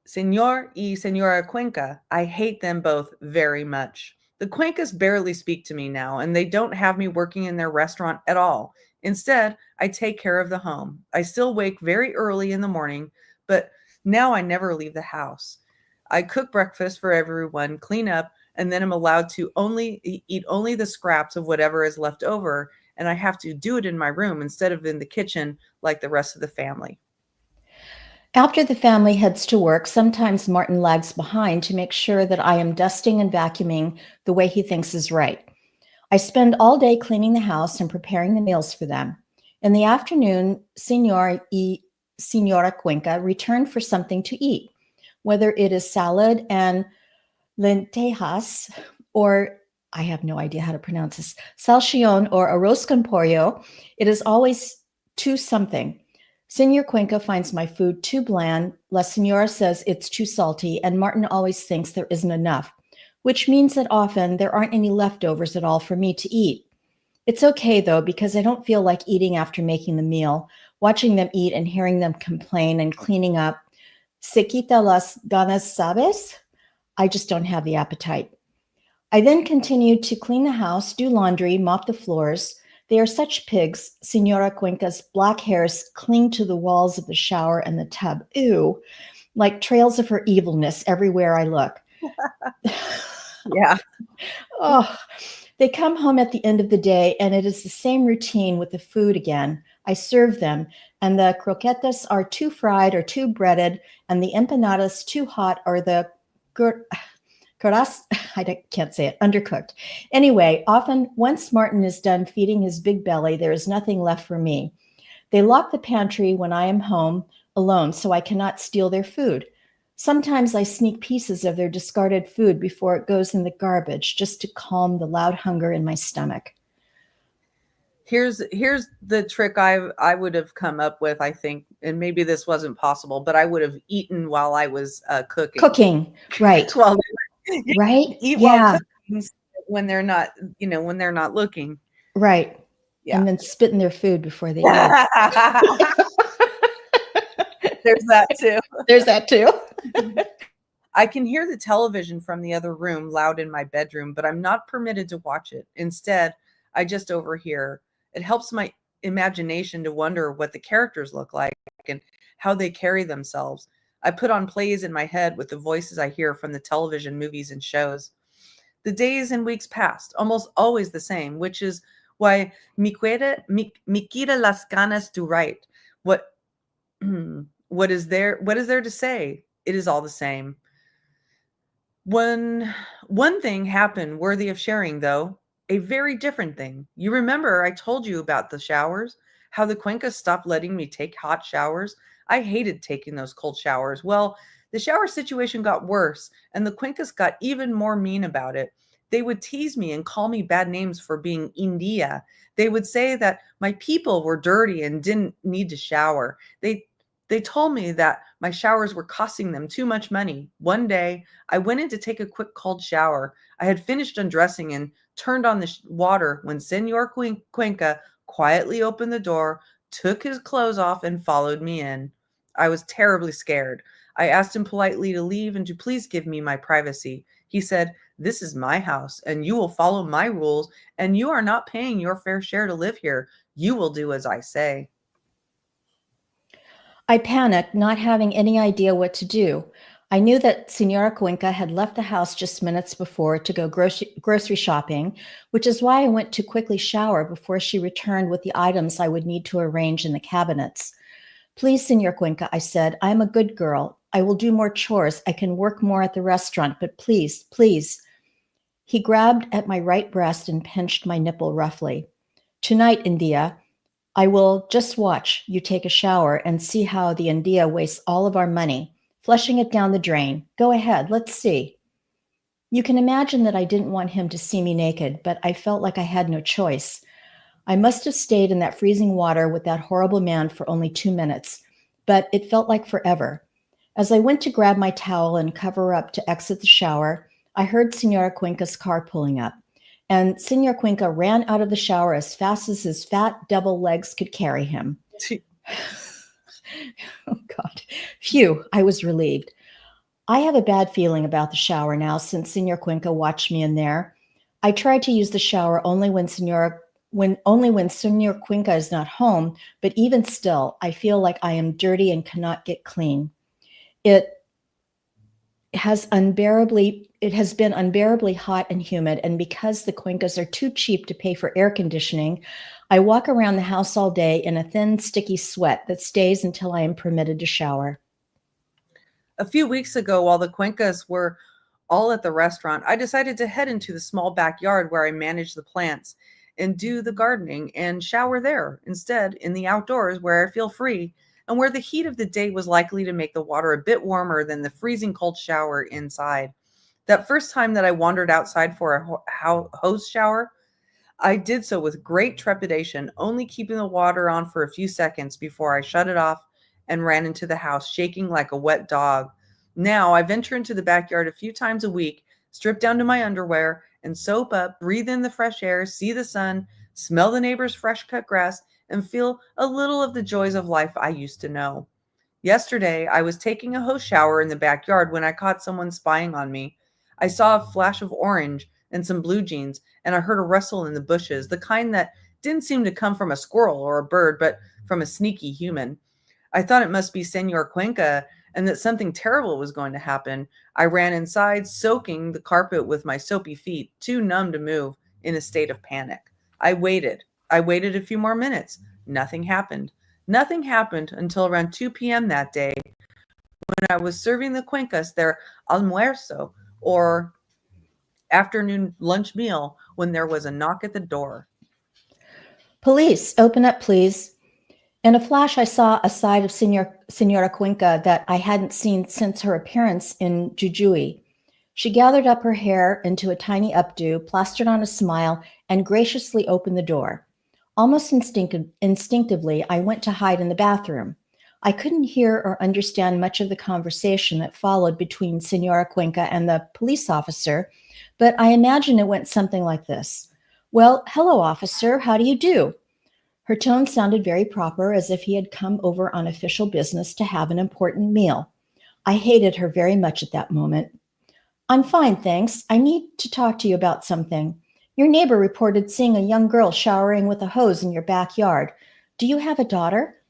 Senora Cuenca. I hate them both very much. The Cuencas barely speak to me now, and they don't have me working in their restaurant at all. Instead, I take care of the home. I still wake very early in the morning, but now I never leave the house. I cook breakfast for everyone, clean up, and then I'm allowed to eat only the scraps of whatever is left over, and I have to do it in my room instead of in the kitchen like the rest of the family. After the family heads to work, sometimes Martin lags behind to make sure that I am dusting and vacuuming the way he thinks is right. I spend all day cleaning the house and preparing the meals for them. In the afternoon, Senor y Senora Cuenca return for something to eat, whether it is salad and lentejas, or I have no idea how to pronounce this, salchion or arroz con pollo. It is always to something. Senor Cuenca finds my food too bland. La Senora says it's too salty, and Martin always thinks there isn't enough, which means that often there aren't any leftovers at all for me to eat. It's okay though, because I don't feel like eating after making the meal. Watching them eat and hearing them complain and cleaning up, se quita las ganas, sabes? I just don't have the appetite. I then continue to clean the house, do laundry, mop the floors. They are such pigs. Senora Cuenca's black hairs cling to the walls of the shower and the tub. Ew, like trails of her evilness everywhere I look. Yeah. Oh, they come home at the end of the day, and it is the same routine with the food again. I serve them, and the croquetas are too fried or too breaded, and the empanadas too hot, or the I can't say it, undercooked. Anyway, often once Martin is done feeding his big belly, there is nothing left for me. They lock the pantry when I am home alone, so I cannot steal their food. Sometimes I sneak pieces of their discarded food before it goes in the garbage, just to calm the loud hunger in my stomach. Here's the trick I would have come up with, I think, and maybe this wasn't possible, but I would have eaten while I was cooking. Cooking, right. While Right? eat while Yeah, cooking when they're not, when they're not looking. right. Yeah. And then spit in their food before they eat. There's that too. There's that too. I can hear the television from the other room loud in my bedroom, but I'm not permitted to watch it. Instead, I just overhear. It helps my imagination to wonder what the characters look like and how they carry themselves. I put on plays in my head with the voices I hear from the television, movies, and shows. The days and weeks passed, almost always the same, which is why me quita las ganas to write. What what is there to say? It is all the same. One thing happened worthy of sharing, though, a very different thing. You remember I told you about the showers, how the Cuencas stopped letting me take hot showers. I hated taking those cold showers. Well, The shower situation got worse, and the Cuencas got even more mean about it. They would tease me and call me bad names for being India. They would say that my people were dirty and didn't need to shower. They told me that my showers were costing them too much money. One day, I went in to take a quick cold shower. I had finished undressing and turned on the water when Senor Cuenca quietly opened the door, took his clothes off, and followed me in. I was terribly scared. I asked him politely to leave and to please give me my privacy. He said, "This is my house, and you will follow my rules, and you are not paying your fair share to live here. You will do as I say." I panicked, not having any idea what to do. I knew that Senora Cuenca had left the house just minutes before to go grocery shopping, which is why I went to quickly shower before she returned with the items I would need to arrange in the cabinets. Please, Senor Cuenca, I said, I am a good girl. I will do more chores. I can work more at the restaurant, but please, please. He grabbed at my right breast and pinched my nipple roughly. Tonight, India, I will just watch you take a shower and see how the India wastes all of our money, flushing it down the drain. Go ahead, let's see. You can imagine that I didn't want him to see me naked, but I felt like I had no choice. I must have stayed in that freezing water with that horrible man for only 2 minutes, but it felt like forever. As I went to grab my towel and cover up to exit the shower, I heard Senora Cuenca's car pulling up, and Senor Cuenca ran out of the shower as fast as his fat devil legs could carry him. Oh, God. Phew, I was relieved. I have a bad feeling about the shower now since Senor Cuenca watched me in there. I try to use the shower only when Senor Cuenca is not home, but even still, I feel like I am dirty and cannot get clean. It has been unbearably hot and humid, and because the Cuencas are too cheap to pay for air conditioning, I walk around the house all day in a thin, sticky sweat that stays until I am permitted to shower. A few weeks ago, while the Cuencas were all at the restaurant, I decided to head into the small backyard where I manage the plants and do the gardening and shower there instead in the outdoors where I feel free and where the heat of the day was likely to make the water a bit warmer than the freezing cold shower inside. That first time that I wandered outside for a hose shower, I did so with great trepidation, only keeping the water on for a few seconds before I shut it off and ran into the house, shaking like a wet dog. Now I venture into the backyard a few times a week, strip down to my underwear, and soap up, breathe in the fresh air, see the sun, smell the neighbor's fresh cut grass, and feel a little of the joys of life I used to know. Yesterday, I was taking a hose shower in the backyard when I caught someone spying on me. I saw a flash of orange and some blue jeans, and I heard a rustle in the bushes, the kind that didn't seem to come from a squirrel or a bird, but from a sneaky human. I thought it must be Senor Cuenca and that something terrible was going to happen. I ran inside, soaking the carpet with my soapy feet, too numb to move, in a state of panic. I waited. I waited a few more minutes. Nothing happened. Nothing happened until around 2 p.m. that day when I was serving the Cuencas their almuerzo, or afternoon lunch meal, when there was a knock at the door. Police, open up, please. In a flash, I saw a side of Senora Cuenca that I hadn't seen since her appearance in Jujuy. She gathered up her hair into a tiny updo, plastered on a smile, and graciously opened the door. Almost instinctively, I went to hide in the bathroom. I couldn't hear or understand much of the conversation that followed between Senora Cuenca and the police officer, but I imagine it went something like this. Well, hello, officer. How do you do? Her tone sounded very proper, as if he had come over on official business to have an important meal. I hated her very much at that moment. I'm fine, thanks. I need to talk to you about something. Your neighbor reported seeing a young girl showering with a hose in your backyard. Do you have a daughter?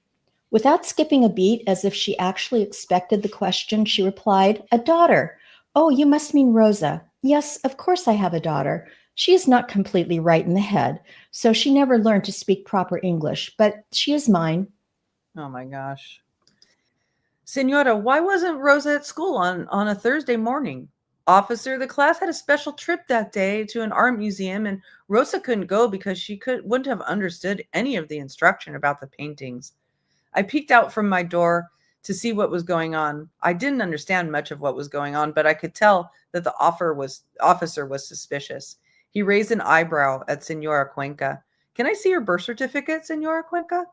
Without skipping a beat, as if she actually expected the question, she replied, A daughter. Oh, you must mean Rosa. Yes, of course I have a daughter. She is not completely right in the head, so she never learned to speak proper English, but she is mine. Oh my gosh. Senora, why wasn't Rosa at school on a Thursday morning? Officer, the class had a special trip that day to an art museum, and Rosa couldn't go because wouldn't have understood any of the instruction about the paintings. I peeked out from my door to see what was going on. I didn't understand much of what was going on, but I could tell that the officer was suspicious. He raised an eyebrow at Senora Cuenca. Can I see your birth certificate, Senora Cuenca?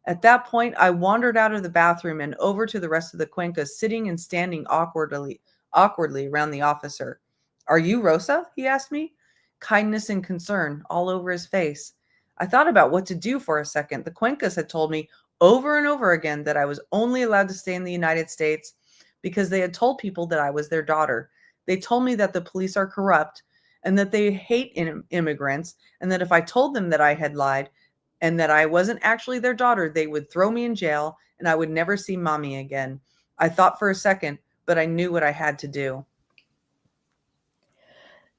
At that point, I wandered out of the bathroom and over to the rest of the Cuencas, sitting and standing awkwardly around the officer. Are you Rosa? He asked me. Kindness and concern all over his face. I thought about what to do for a second. The Cuencas had told me over and over again that I was only allowed to stay in the United States because they had told people that I was their daughter. They told me that the police are corrupt and that they hate immigrants, and that if I told them that I had lied and that I wasn't actually their daughter, they would throw me in jail and I would never see mommy again. I thought for a second, but I knew what I had to do.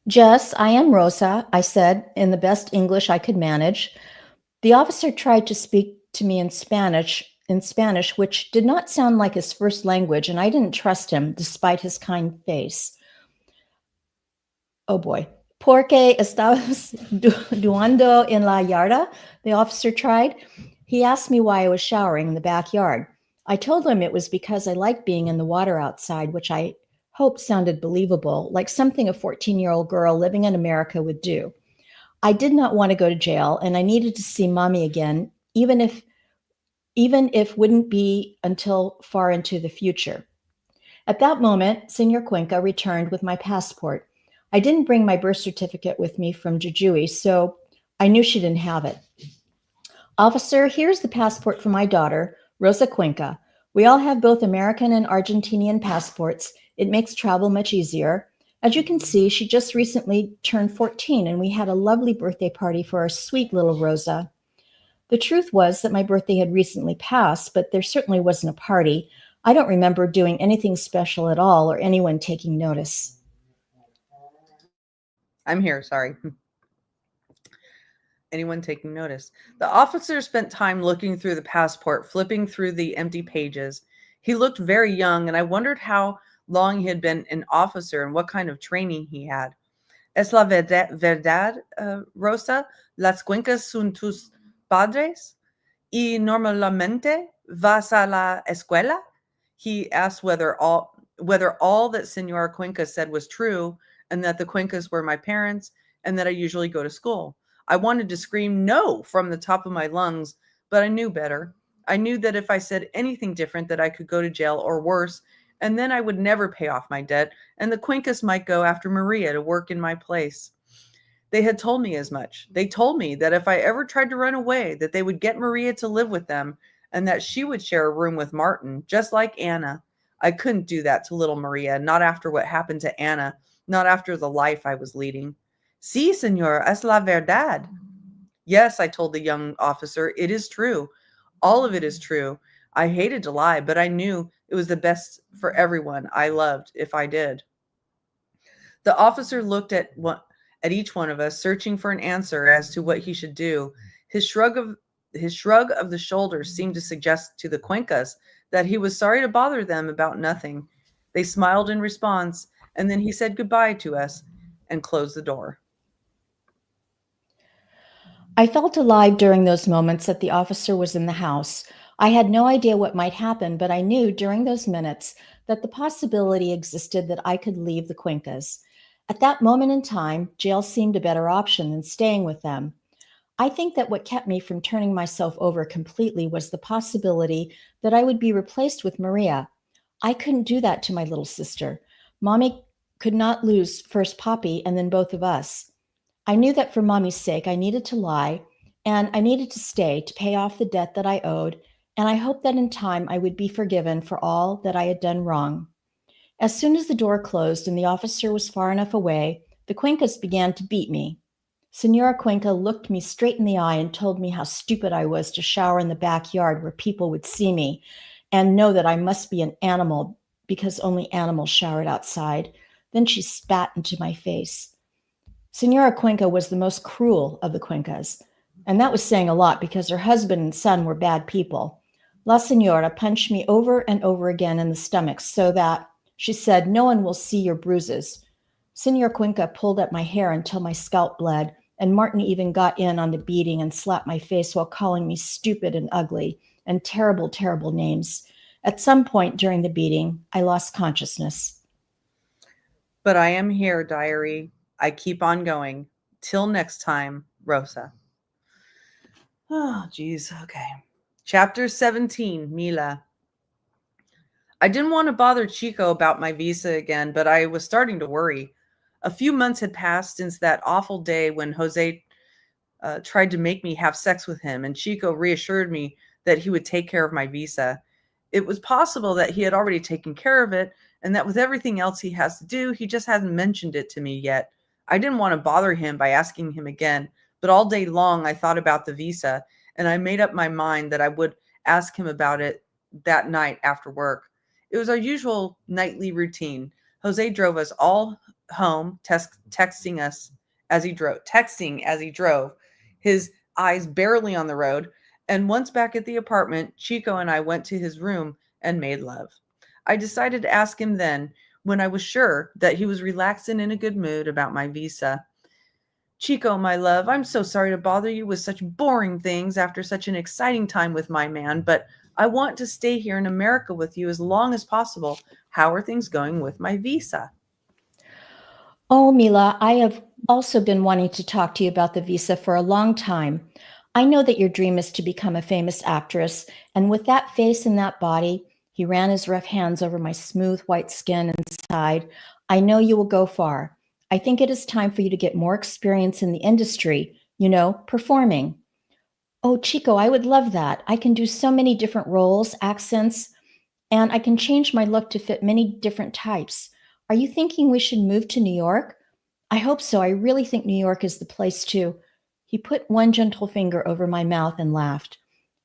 Jess, I am Rosa, I said in the best English I could manage. The officer tried to speak to me in Spanish, which did not sound like his first language, and I didn't trust him despite his kind face. Oh boy. ¿Por qué estabas duando en la yarda? The officer tried. He asked me why I was showering in the backyard. I told him it was because I liked being in the water outside, which I hoped sounded believable, like something a 14-year-old girl living in America would do. I did not want to go to jail, and I needed to see mommy again, even if wouldn't be until far into the future. At that moment, Senor Cuenca returned with my passport. I didn't bring my birth certificate with me from Jujuy, so I knew she didn't have it. Officer, here's the passport for my daughter, Rosa Cuenca. We all have both American and Argentinian passports. It makes travel much easier. As you can see, she just recently turned 14, and we had a lovely birthday party for our sweet little Rosa. The truth was that my birthday had recently passed, but there certainly wasn't a party. I don't remember doing anything special at all or anyone taking notice. I'm here, sorry. Anyone taking notice? The officer spent time looking through the passport, flipping through the empty pages. He looked very young, and I wondered how long he had been an officer and what kind of training he had. Es la verdad, Rosa? Las cuencas son tus padres? Y normalmente vas a la escuela? He asked whether all that Senora Cuenca said was true, and that the Cuencas were my parents, and that I usually go to school. I wanted to scream no from the top of my lungs, but I knew better. I knew that if I said anything different, that I could go to jail or worse, and then I would never pay off my debt, and the Cuencas might go after Maria to work in my place. They had told me as much. They told me that if I ever tried to run away, that they would get Maria to live with them, and that she would share a room with Martin, just like Anna. I couldn't do that to little Maria, not after what happened to Anna, not after the life I was leading. Sí, señor, es la verdad. Yes, I told the young officer, it is true. All of it is true. I hated to lie, but I knew it was the best for everyone I loved if I did. The officer looked at each one of us, searching for an answer as to what he should do. His shrug of the shoulders seemed to suggest to the Cuencas that he was sorry to bother them about nothing. They smiled in response, and then he said goodbye to us and closed the door. I felt alive during those moments that the officer was in the house. I had no idea what might happen, but I knew during those minutes that the possibility existed that I could leave the Cuencas. At that moment in time, jail seemed a better option than staying with them. I think that what kept me from turning myself over completely was the possibility that I would be replaced with Maria. I couldn't do that to my little sister. Mommy could not lose first Poppy and then both of us. I knew that for mommy's sake, I needed to lie and I needed to stay to pay off the debt that I owed. And I hoped that in time I would be forgiven for all that I had done wrong. As soon as the door closed and the officer was far enough away, the Cuencas began to beat me. Senora Cuenca looked me straight in the eye and told me how stupid I was to shower in the backyard where people would see me and know that I must be an animal because only animals showered outside. Then she spat into my face. Senora Cuenca was the most cruel of the Cuencas, and that was saying a lot because her husband and son were bad people. La Senora punched me over and over again in the stomach so that, she said, no one will see your bruises. Senor Cuenca pulled at my hair until my scalp bled, and Martin even got in on the beating and slapped my face while calling me stupid and ugly and terrible, terrible names. At some point during the beating, I lost consciousness. But I am here, diary. I keep on going. Till next time, Rosa. Oh, geez. Okay. Chapter 17, Mila. I didn't want to bother Chico about my visa again, but I was starting to worry. A few months had passed since that awful day when Jose tried to make me have sex with him, and Chico reassured me that he would take care of my visa. It was possible that he had already taken care of it, and that with everything else he has to do, he just hasn't mentioned it to me yet. I didn't want to bother him by asking him again, but all day long I thought about the visa, and I made up my mind that I would ask him about it that night after work. It was our usual nightly routine. Jose drove us all home, texting as he drove, his eyes barely on the road. And once back at the apartment, Chico and I went to his room and made love. I decided to ask him then, when I was sure that he was relaxed and in a good mood, about my visa. Chico, my love, I'm so sorry to bother you with such boring things after such an exciting time with my man, but I want to stay here in America with you as long as possible. How are things going with my visa? Oh, Mila, I have also been wanting to talk to you about the visa for a long time. I know that your dream is to become a famous actress, and with that face and that body, he ran his rough hands over my smooth white skin and sighed, I know you will go far. I think it is time for you to get more experience in the industry, performing. Oh, Chico, I would love that. I can do so many different roles, accents, and I can change my look to fit many different types. Are you thinking we should move to New York? I hope so. I really think New York is the place to. He put one gentle finger over my mouth and laughed.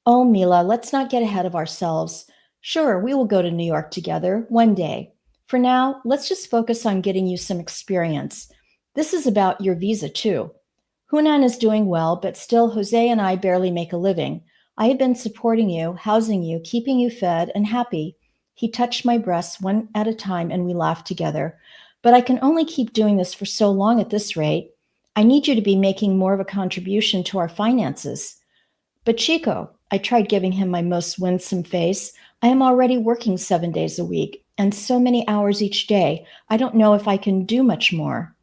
Oh, Mila, let's not get ahead of ourselves. Sure, we will go to New York together one day. For now, let's just focus on getting you some experience. This is about your visa, too. Hunan is doing well, but still, Jose and I barely make a living. I have been supporting you, housing you, keeping you fed and happy. He touched my breasts one at a time and we laughed together. But I can only keep doing this for so long at this rate. I need you to be making more of a contribution to our finances. But Chico, I tried giving him my most winsome face. I am already working 7 days a week and so many hours each day. I don't know if I can do much more.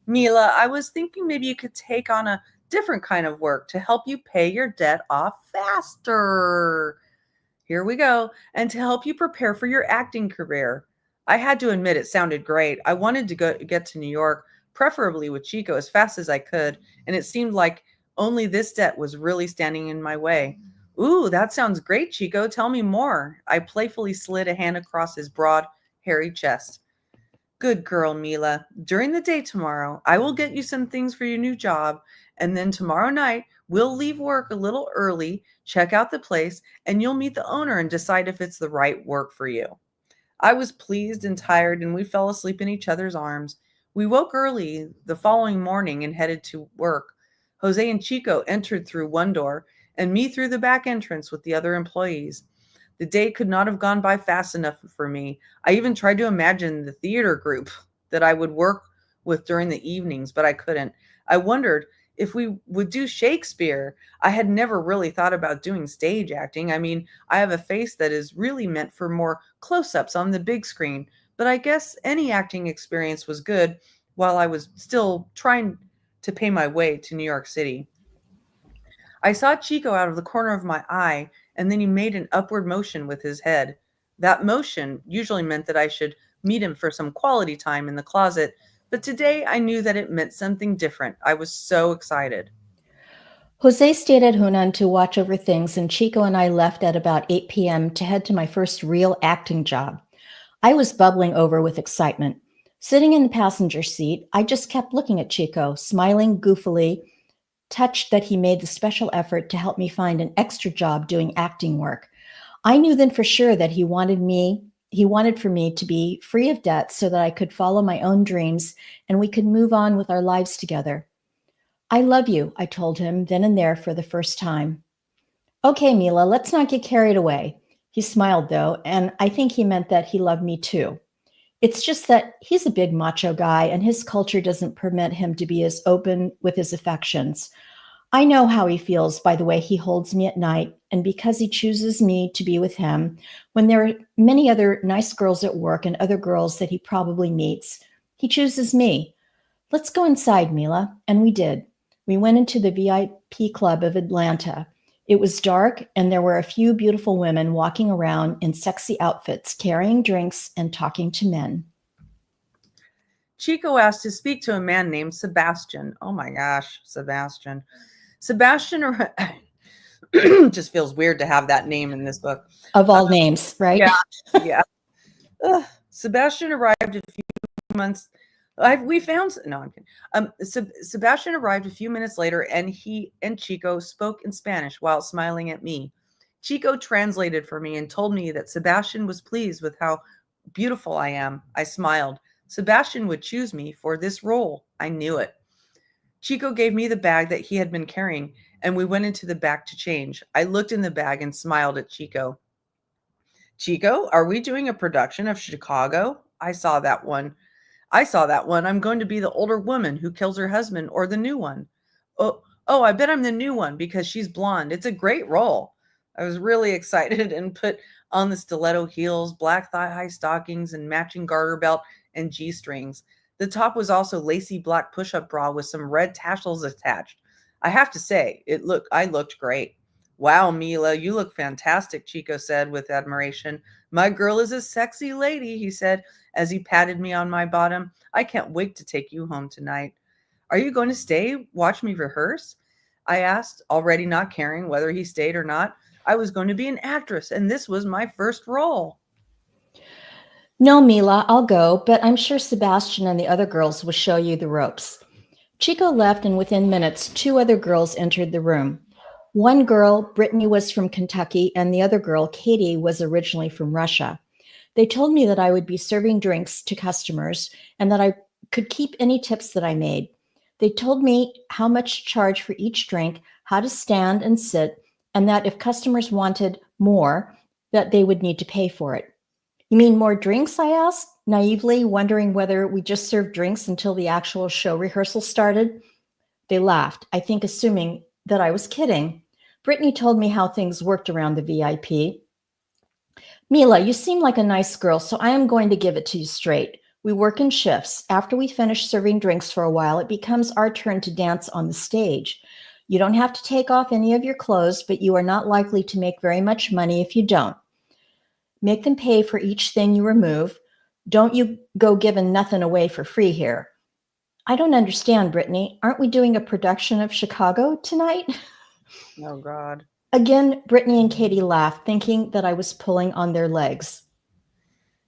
Mila, I was thinking maybe you could take on a different kind of work to help you pay your debt off faster. Here we go. And to help you prepare for your acting career. I had to admit it sounded great. I wanted to get to New York, preferably with Chico, as fast as I could, and it seemed like only this debt was really standing in my way. Ooh, that sounds great, Chico. Tell me more. I playfully slid a hand across his broad, hairy chest. Good girl, Mila. During the day tomorrow, I will get you some things for your new job, and then tomorrow night, we'll leave work a little early, check out the place, and you'll meet the owner and decide if it's the right work for you. I was pleased and tired, and we fell asleep in each other's arms. We woke early the following morning and headed to work. Jose and Chico entered through one door, and me through the back entrance with the other employees. The day could not have gone by fast enough for me. I even tried to imagine the theater group that I would work with during the evenings, but I couldn't. I wondered if we would do Shakespeare. I had never really thought about doing stage acting. I mean, I have a face that is really meant for more close ups on the big screen, but I guess any acting experience was good while I was still trying to pay my way to New York City. I saw Chico out of the corner of my eye, and then he made an upward motion with his head. That motion usually meant that I should meet him for some quality time in the closet, but today I knew that it meant something different. I was so excited. Jose stayed at Hunan to watch over things, and Chico and I left at about 8 p.m. to head to my first real acting job. I was bubbling over with excitement. Sitting in the passenger seat, I just kept looking at Chico, smiling goofily, touched that he made the special effort to help me find an extra job doing acting work. I knew then for sure that he wanted for me to be free of debt so that I could follow my own dreams and we could move on with our lives together. I love you, I told him then and there for the first time. Okay, Mila, let's not get carried away. He smiled though, and I think he meant that he loved me too. It's just that he's a big macho guy and his culture doesn't permit him to be as open with his affections. I know how he feels by the way he holds me at night and because he chooses me to be with him, when there are many other nice girls at work and other girls that he probably meets, he chooses me. Let's go inside, Mila. And we did. We went into the VIP club of Atlanta. It was dark, and there were a few beautiful women walking around in sexy outfits, carrying drinks and talking to men. Chico asked to speak to a man named Sebastian. Oh my gosh, Sebastian. Sebastian just feels weird to have that name in this book. Of all names, right? Yeah, yeah. Sebastian arrived a few months. We found no. I'm kidding. Sebastian arrived a few minutes later, and he and Chico spoke in Spanish while smiling at me. Chico translated for me and told me that Sebastian was pleased with how beautiful I am. I smiled. Sebastian would choose me for this role. I knew it. Chico gave me the bag that he had been carrying, and we went into the back to change. I looked in the bag and smiled at Chico. Chico, are we doing a production of Chicago? I saw that one. I'm going to be the older woman who kills her husband or the new one. Oh, I bet I'm the new one because she's blonde. It's a great role. I was really excited and put on the stiletto heels, black thigh-high stockings, and matching garter belt and G-strings. The top was also lacy black push-up bra with some red tassels attached. I have to say, I looked great. Wow, Mila, you look fantastic, Chico said with admiration. My girl is a sexy lady, he said as he patted me on my bottom. I can't wait to take you home tonight. Are you going to stay, watch me rehearse? I asked, already not caring whether he stayed or not. I was going to be an actress, and this was my first role. No, Mila, I'll go, but I'm sure Sebastian and the other girls will show you the ropes. Chico left, and within minutes, two other girls entered the room. One girl, Brittany, was from Kentucky, and the other girl, Katie, was originally from Russia. They told me that I would be serving drinks to customers and that I could keep any tips that I made. They told me how much to charge for each drink, how to stand and sit, and that if customers wanted more, that they would need to pay for it. You mean more drinks? I asked, naively, wondering whether we just served drinks until the actual show rehearsal started. They laughed, I think assuming that I was kidding. Brittany told me how things worked around the VIP. Mila, you seem like a nice girl, so I am going to give it to you straight. We work in shifts. After we finish serving drinks for a while, it becomes our turn to dance on the stage. You don't have to take off any of your clothes, but you are not likely to make very much money if you don't. Make them pay for each thing you remove. Don't you go giving nothing away for free here. I don't understand, Brittany. Aren't we doing a production of Chicago tonight? Oh, God. Again, Brittany and Katie laughed, thinking that I was pulling on their legs.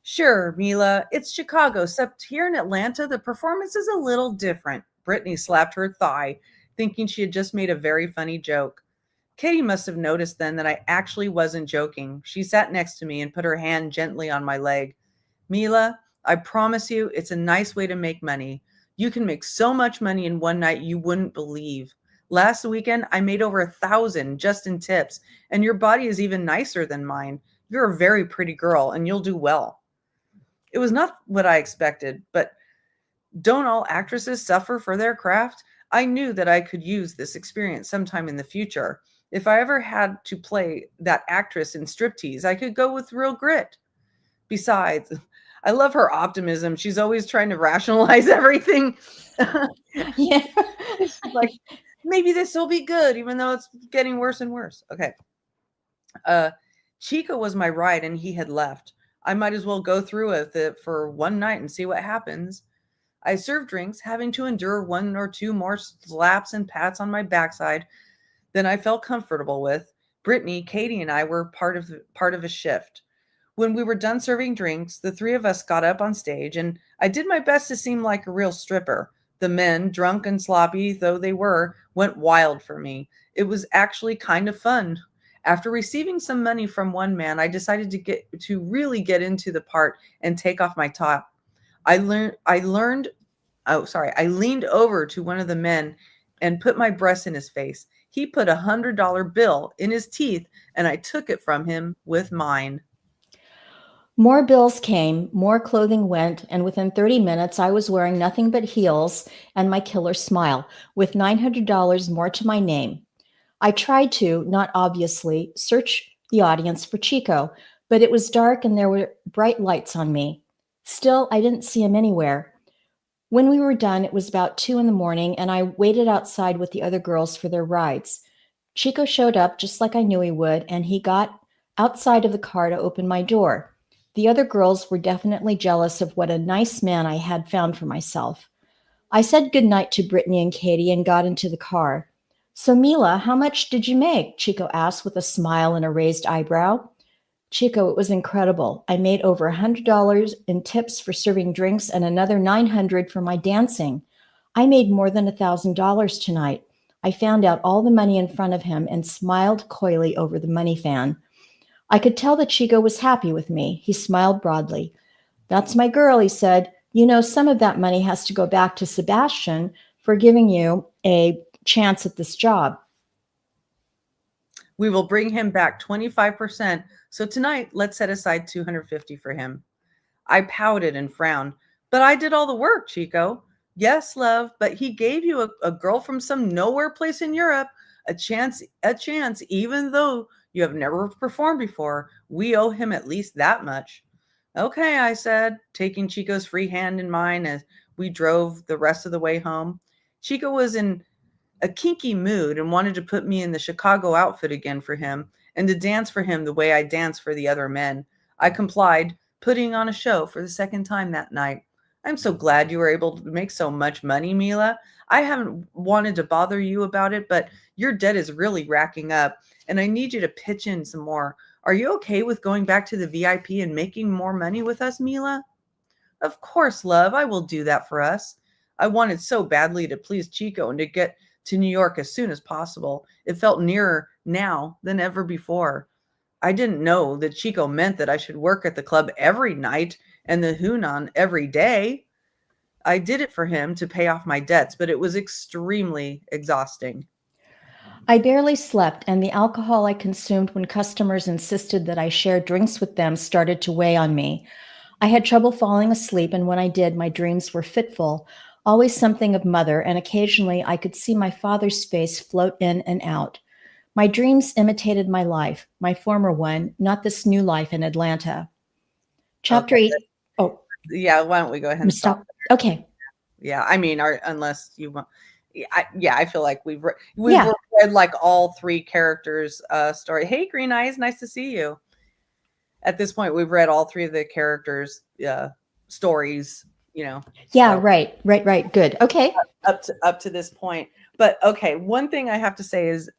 Sure, Mila, it's Chicago, except here in Atlanta, the performance is a little different. Brittany slapped her thigh, thinking she had just made a very funny joke. Katie must have noticed then that I actually wasn't joking. She sat next to me and put her hand gently on my leg. Mila, I promise you, it's a nice way to make money. You can make so much money in one night you wouldn't believe. Last weekend, I made over 1,000 just in tips, and your body is even nicer than mine. You're a very pretty girl, and you'll do well. It was not what I expected, but don't all actresses suffer for their craft? I knew that I could use this experience sometime in the future. If I ever had to play that actress in striptease, I could go with real grit. Besides, I love her optimism. She's always trying to rationalize everything. Yeah. She's like, maybe this will be good, even though it's getting worse and worse. Okay. Chico was my ride and he had left. I might as well go through with it for one night and see what happens. I served drinks, having to endure one or two more slaps and pats on my backside than I felt comfortable with. Brittany, Katie, and I were part of a shift. When we were done serving drinks, the three of us got up on stage, and I did my best to seem like a real stripper. The men, drunk and sloppy though they were, went wild for me. It was actually kind of fun. After receiving some money from one man, I decided to really get into the part and take off my top. I leaned over to one of the men and put my breast in his face. He put $100 bill in his teeth, and I took it from him with mine. More bills came, more clothing went, and within 30 minutes, I was wearing nothing but heels and my killer smile, with $900 more to my name. I tried to, not obviously, search the audience for Chico, but it was dark and there were bright lights on me. Still, I didn't see him anywhere. When we were done, it was about 2 in the morning, and I waited outside with the other girls for their rides. Chico showed up just like I knew he would, and he got outside of the car to open my door. The other girls were definitely jealous of what a nice man I had found for myself. I said goodnight to Brittany and Katie and got into the car. So, Mila, how much did you make? Chico asked with a smile and a raised eyebrow. Chico, it was incredible. I made over $100 in tips for serving drinks and another $900 for my dancing. I made more than $1,000 tonight. I found out all the money in front of him and smiled coyly over the money fan. I could tell that Chico was happy with me. He smiled broadly. That's my girl, he said. You know, some of that money has to go back to Sebastian for giving you a chance at this job. We will bring him back 25%. So tonight, let's set aside 250 for him. I pouted and frowned. But I did all the work, Chico. Yes, love, but he gave you a girl from some nowhere place in Europe a chance, even though you have never performed before. We owe him at least that much. Okay, I said, taking Chico's free hand in mine as we drove the rest of the way home. Chico was in a kinky mood and wanted to put me in the Chicago outfit again for him and to dance for him the way I danced for the other men. I complied, putting on a show for the second time that night. I'm so glad you were able to make so much money, Mila. I haven't wanted to bother you about it, but your debt is really racking up, and I need you to pitch in some more. Are you okay with going back to the VIP and making more money with us, Mila? Of course, love, I will do that for us. I wanted so badly to please Chico and to get to New York as soon as possible. It felt nearer now than ever before. I didn't know that Chico meant that I should work at the club every night and the Hunan every day. I did it for him to pay off my debts, but it was extremely exhausting. I barely slept, and the alcohol I consumed when customers insisted that I share drinks with them started to weigh on me. I had trouble falling asleep, and when I did, my dreams were fitful, always something of mother, and occasionally I could see my father's face float in and out. My dreams imitated my life, my former one, not this new life in Atlanta. Chapter Okay. 8. Oh, Yeah, why don't we go ahead and stop? stop. Okay. Yeah, I mean, unless you want. I feel like we've Yeah. read like all three characters' story. Hey, Green Eyes, nice to see you. At this point, we've read all three of the characters' stories. Yeah, So right. Good. Okay. up to this point. But okay, one thing I have to say is,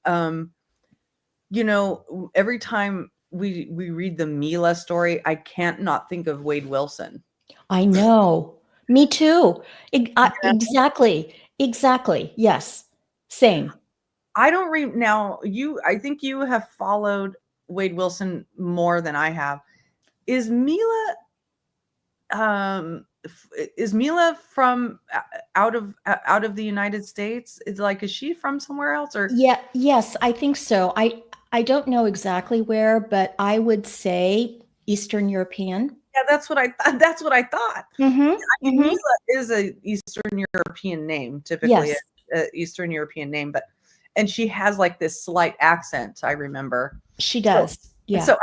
every time we read the Mila story, I can't not think of Wade Wilson. I know. Me too. Exactly. Yes. Same. I don't read now. I think you have followed Wade Wilson more than I have. Is Mila is Mila from out of the United States? Is she from somewhere else or Yeah, yes, I think so. I don't know exactly where, but I would say Eastern European. yeah, that's what I thought. That's what I thought. Mhm. I mean, Mhm. Mila is a Eastern European name, typically Yes, a Eastern European name, and she has like this slight accent, I remember. she So does. Yeah. so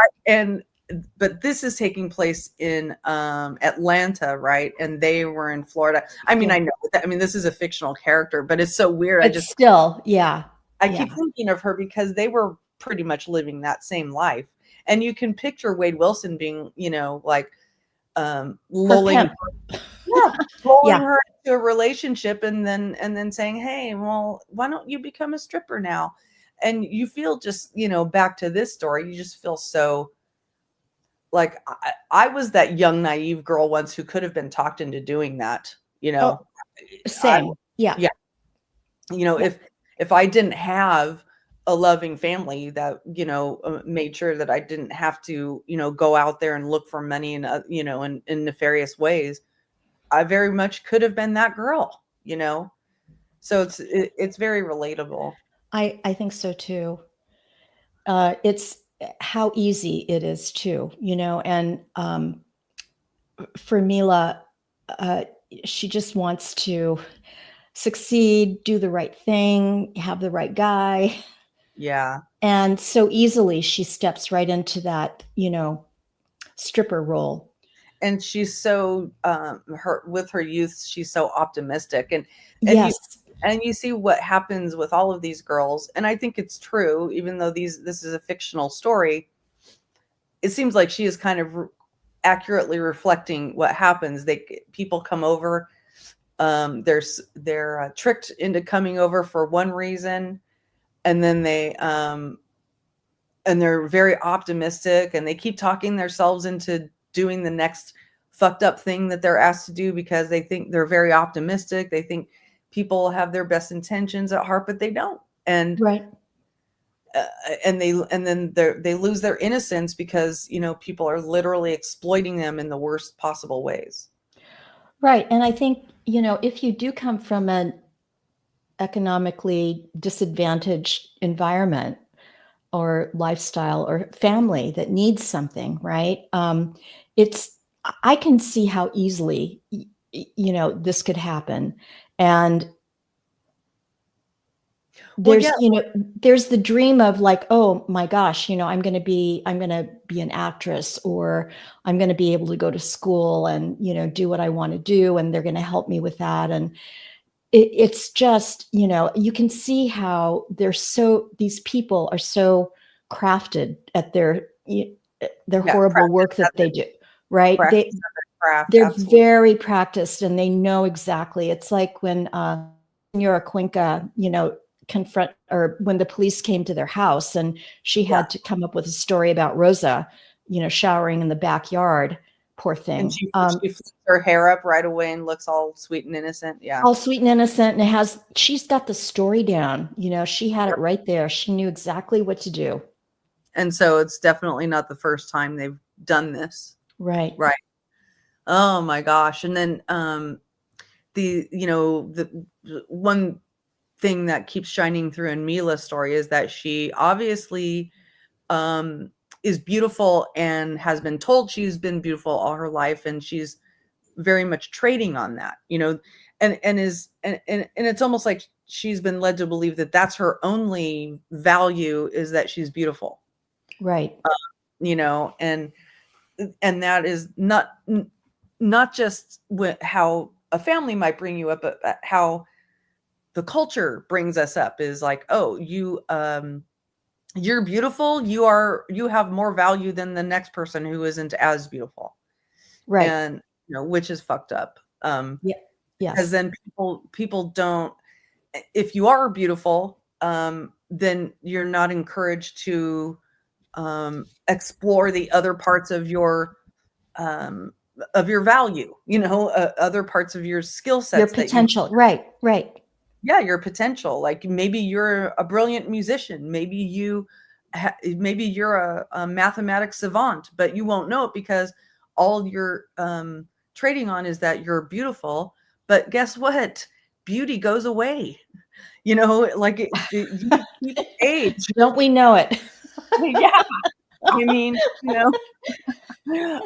but this is taking place in Atlanta, right? And they were in Florida. I mean, Yeah. I know that, I mean, this is a fictional character, but it's so weird. But still, yeah. I Yeah. keep thinking of her because they were pretty much living that same life. And you can picture Wade Wilson being, like Her lulling pimp. yeah, lulling Yeah. her into a relationship and then saying, "Hey, well, why don't you become a stripper now?" And you feel just, back to this story, you just feel so like I was that young naive girl once who could have been talked into doing that, you Oh, know. I same. Yeah. Yeah, Yeah. if I didn't have a loving family that, made sure that I didn't have to, go out there and look for money in, in nefarious ways, I very much could have been that girl. So it's very relatable. I think so too. It's how easy it is too, and for Mila, uh, she just wants to succeed, do the right thing, have the right guy. Yeah. And so easily she steps right into that, stripper role. And she's so her with her youth, she's so optimistic, and you Yes. and you see what happens with all of these girls, and I think it's true, even though this is a fictional story. It seems like she is kind of accurately reflecting what happens. People come over, they're tricked into coming over for one reason, and then they're very optimistic, and they keep talking themselves into doing the next fucked up thing that they're asked to do because they think they're very optimistic. They think people have their best intentions at heart, but they don't. And Right. uh, and then they lose their innocence because people are literally exploiting them in the worst possible ways. Right. And I think, if you do come from an economically disadvantaged environment or lifestyle or family that needs something, right? It's I can see how easily this could happen. And Well, yeah. there's the dream of like, oh my gosh, I'm going to be an actress, or I'm going to be able to go to school and do what I want to do, and they're going to help me with that. And it's just, you can see how these people are so crafted at their Yeah, horrible work that they do, right? practice of their craft, They're absolutely. very practiced, and they know exactly. It's like when Senora Cuenca, confront, or when the police came to their house and she Yeah. had to come up with a story about Rosa, showering in the backyard. Poor And thing. she flips her hair up right away and looks all sweet and innocent. Yeah. All sweet and innocent, and she's got the story down. She had it right there. She knew exactly what to do. And so it's definitely not the first time they've done this. Right. Right. Oh my gosh. And then the one thing that keeps shining through in Mila's story is that she obviously is beautiful and has been told she's been beautiful all her life, and she's very much trading on that, and it's almost like she's been led to believe that that's her only value, is that she's beautiful. Right. And that is not just how a family might bring you up, but how the culture brings us up, is like, oh, you're beautiful, you have more value than the next person who isn't as beautiful. Right. And which is fucked up. Yeah. Because Yes. then people don't, if you are beautiful, then you're not encouraged to explore the other parts um, of your value, other parts of your skill Your sets that you, potential. Right. Right. yeah, your potential. Like maybe you're a brilliant musician, maybe you're a mathematics savant, but you won't know it because all you're trading on is that you're beautiful. But guess what? Beauty goes away. Like people age. Don't we know it? Yeah, I mean,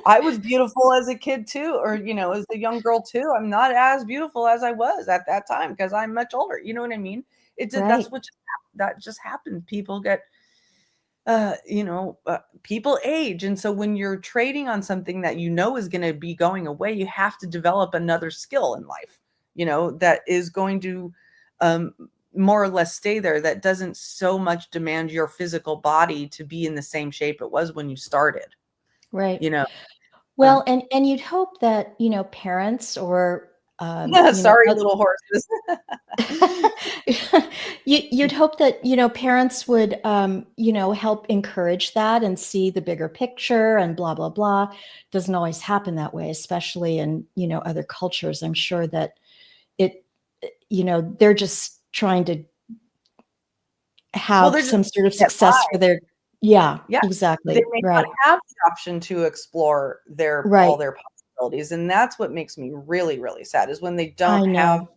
I was beautiful as a kid too, or as a young girl too. I'm not as beautiful as I was at that time because I'm much older. You know what I mean? It did. Right. That just happens. People get, people age, and so when you're trading on something that is going to be going away, you have to develop another skill in life. That is going to, um, more or less stay there. That doesn't so much demand your physical body to be in the same shape it was when you started. Right. You know. Well, and you'd hope that, parents or, Sorry, little horses. you'd hope that, parents would, help encourage that and see the bigger picture and blah, blah, blah. Doesn't always happen that way, especially in, other cultures. I'm sure that it, they're just trying to Well, have they're just some sort of get by. success for their, yeah, Yeah, they exactly. may not Right. have the option to explore all Right. their possibilities, and that's what makes me really, really sad, is when they don't I have know.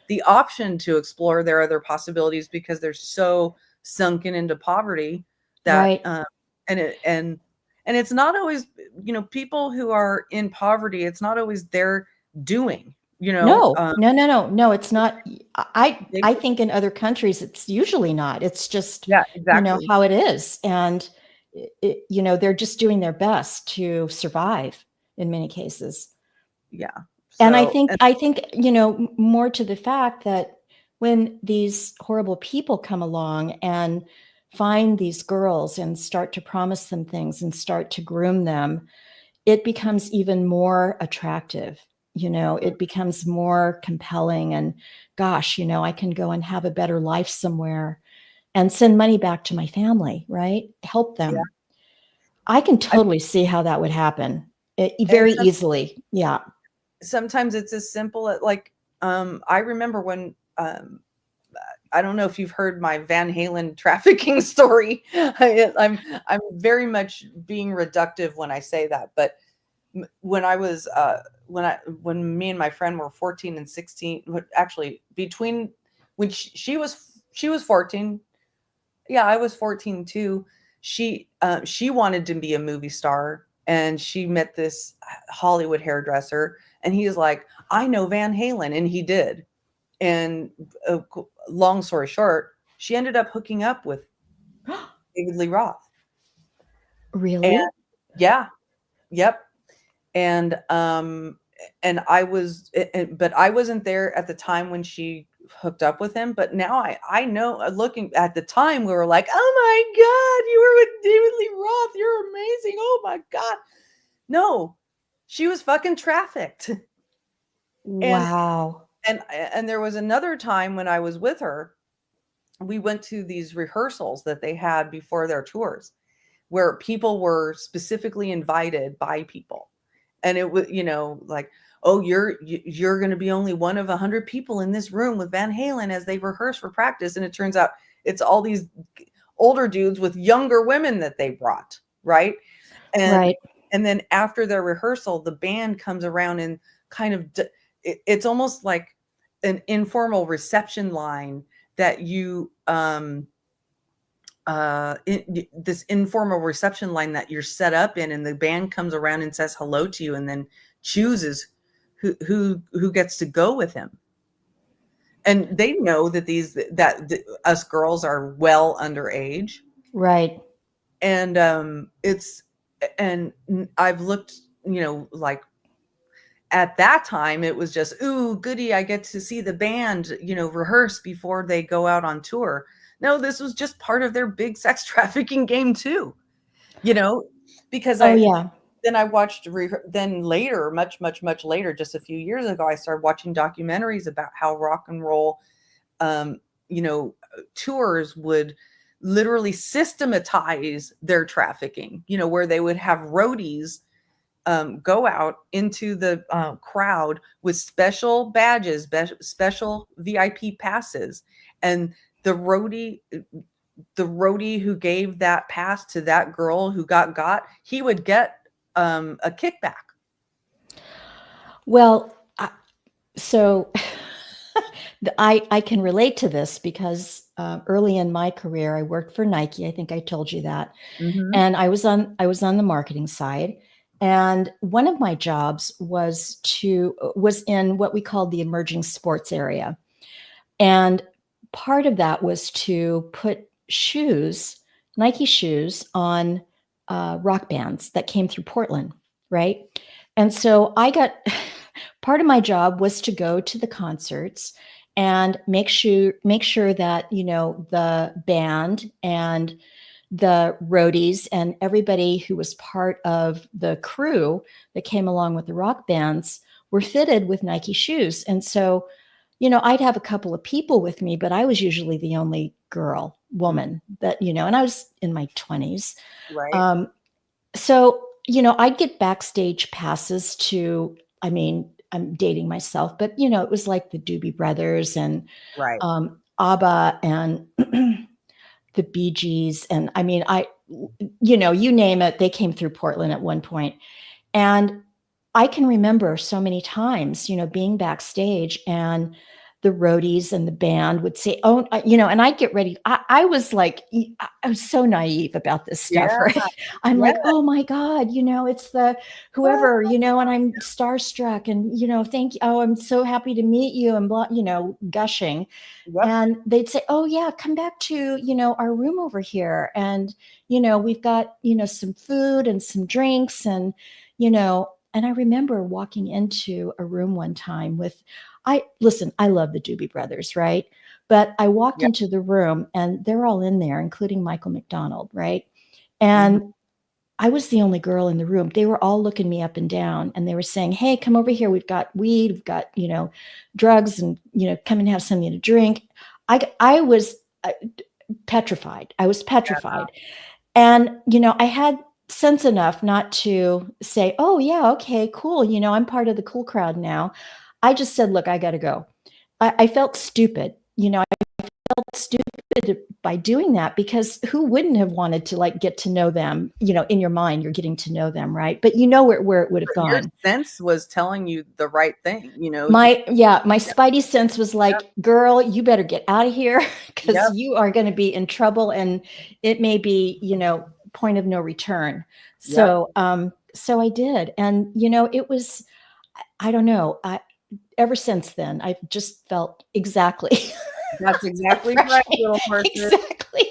the option to explore their other possibilities because they're so sunken into poverty that, Right. and it's not always, people who are in poverty, it's not always their doing, No, no, no, no, no, it's not. I think in other countries it's usually not. It's just, Yeah, exactly. how it is. And they're just doing their best to survive in many cases. Yeah. And So, I think, more to the fact that when these horrible people come along and find these girls and start to promise them things and start to groom them, it becomes even more attractive. It becomes more compelling. And gosh, I can go and have a better life somewhere and send money back to my family, right? Help yeah. them. I can I totally see how that would happen and very easily. Yeah. sometimes it's as simple as like, I remember when, I don't know if you've heard my Van Halen trafficking story. I'm very much being reductive when I say that, but when I was when me and my friend were 14 and 16, actually between when she was 14, yeah, I was 14 too. She wanted to be a movie star, and she met this Hollywood hairdresser, and he was like, I know Van Halen, and he did. And long story short, she ended up hooking up with David Lee Roth. And Really? yeah, yep. And I was, but I wasn't there at the time when she hooked up with him. But now I know, looking at the time, we were like, oh my God, you were with David Lee Roth. You're amazing. Oh my God. No, she was fucking trafficked. And Wow. and there was another time when I was with her. We went to these rehearsals that they had before their tours, where people were specifically invited by people. And it was, like, oh, you're going to be only one of 100 people in this room with Van Halen as they rehearse for practice. And it turns out it's all these older dudes with younger women that they brought, right? And Right. and then after their rehearsal, the band comes around and kind of it's almost like an informal reception line that this informal reception line that you're set up in, and the band comes around and says hello to you, and then chooses who gets to go with him. And they know that us girls are well underage. Right. And I've looked, like, at that time it was just, ooh, goody, I get to see the band, rehearse before they go out on tour. No, this was just part of their big sex trafficking game too, you know, because Oh, yeah. I watched, then later, much, much, much later, just a few years ago, I started watching documentaries about how rock and roll, um, tours would literally systematize their trafficking, where they would have roadies go out into the crowd with special badges, special VIP passes, and the roadie the roadie who gave that pass to that girl who got, he would get a kickback. Well, so I can relate to this because early in my career, I worked for Nike. I think I told you that, Hmm. and I was on the marketing side. And one of my jobs was in what we called the emerging sports area. And part of that was to put shoes, Nike shoes, on rock bands that came through Portland, right? And so I got part of my job was to go to the concerts and make sure that the band and the roadies and everybody who was part of the crew that came along with the rock bands were fitted with Nike shoes. And so I'd have a couple of people with me, but I was usually the only woman that, and I was in my 20s. Right, Um, so, I'd get backstage passes to, I mean, I'm dating myself, but, it was like the Doobie Brothers and right. ABBA and the Bee Gees. And I mean, you name it, they came through Portland at one point. And I can remember so many times, being backstage and the roadies and the band would say, oh, and I'd get ready. I was like, I was so naive about this stuff, Yeah. right? I'm Yeah. like, oh my God, it's the whoever, and I'm starstruck and, thank you. Oh, I'm so happy to meet you and blah, gushing. Yep. And they'd say, oh yeah, come back to, our room over here. And, we've got, some food and some drinks and I remember walking into a room one time with, I love the Doobie Brothers, right? But I walked Yep. into the room and they're all in there, including Michael McDonald, right? Mhm. And I was the only girl in the room. They were all looking me up and down and they were saying, hey, come over here. We've got weed, we've got, drugs and, come and have something to drink. I was petrified. I was petrified. And, I had sense enough not to say, oh, yeah, okay, cool. I'm part of the cool crowd now. I just said, look, I got to go. I felt stupid. I felt stupid by doing that because who wouldn't have wanted to like get to know them? In your mind, you're getting to know them, right? But where it would have But your gone. sense was telling you the right thing, My spidey sense was like, girl, you better get out of here because Yep. you are going to be in trouble and it may be, point of no return. Yep. So I did. And, it was, I don't know. Ever since then, I've just felt exactly That's a exactly fresh right, meat. little person. Exactly.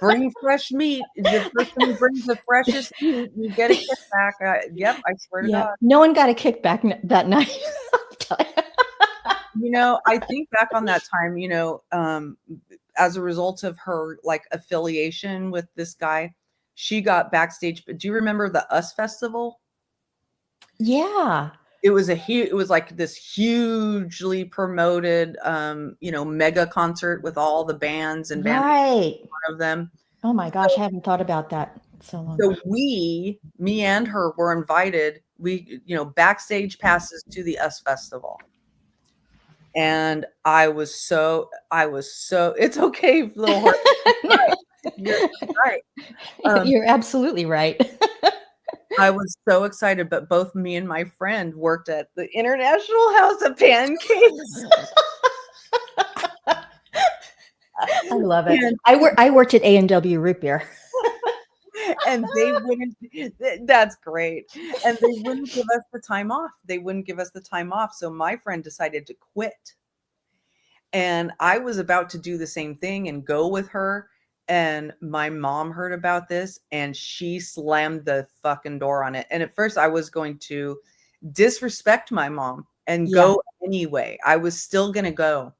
Bring fresh meat. The person who brings the freshest meat, you get a kickback. Yep, I swear to Yeah. God. No one got a kickback that night. I think back on that time, as a result of her like affiliation with this guy, she got backstage. But do you remember the US Festival? Yeah. It was it was like this hugely promoted, mega concert with all the bands and bands Right. of them. Oh my gosh, I haven't thought about that so long. So me and her were invited. Backstage passes to the US Festival. And it's okay, little horse. Right. You're right. You're absolutely right. I was so excited, but both me and my friend worked at the International House of Pancakes. I love it. And I worked at A&W Root Beer. and they wouldn't that's great. And they wouldn't give us the time off. They wouldn't give us the time off. So my friend decided to quit. And I was about to do the same thing and go with her. And my mom heard about this and she slammed the fucking door on it. And at first I was going to disrespect my mom and Yeah. go anyway. I was still going to go.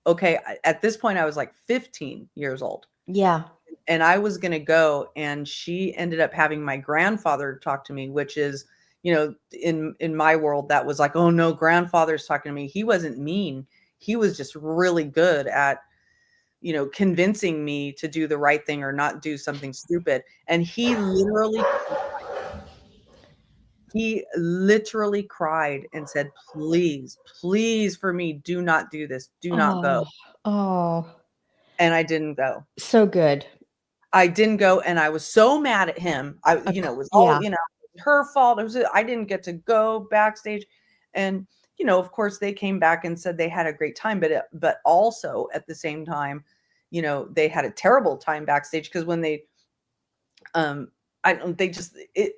Okay. At this point, I was like 15 years old. Yeah. And I was going to go. And she ended up having my grandfather talk to me, which is, in my world, that was like, oh no, grandfather's talking to me. He wasn't mean. He was just really good at, convincing me to do the right thing or not do something stupid. And he literally cried and said, please, please for me, do not do this. Do not Oh, go. oh, And I didn't go. so good. I didn't go. And I was so mad at him. It was all, Yeah. her fault. I didn't get to go backstage. And, of course they came back and said they had a great time, but also at the same time, they had a terrible time backstage because when they, I don't, they just, it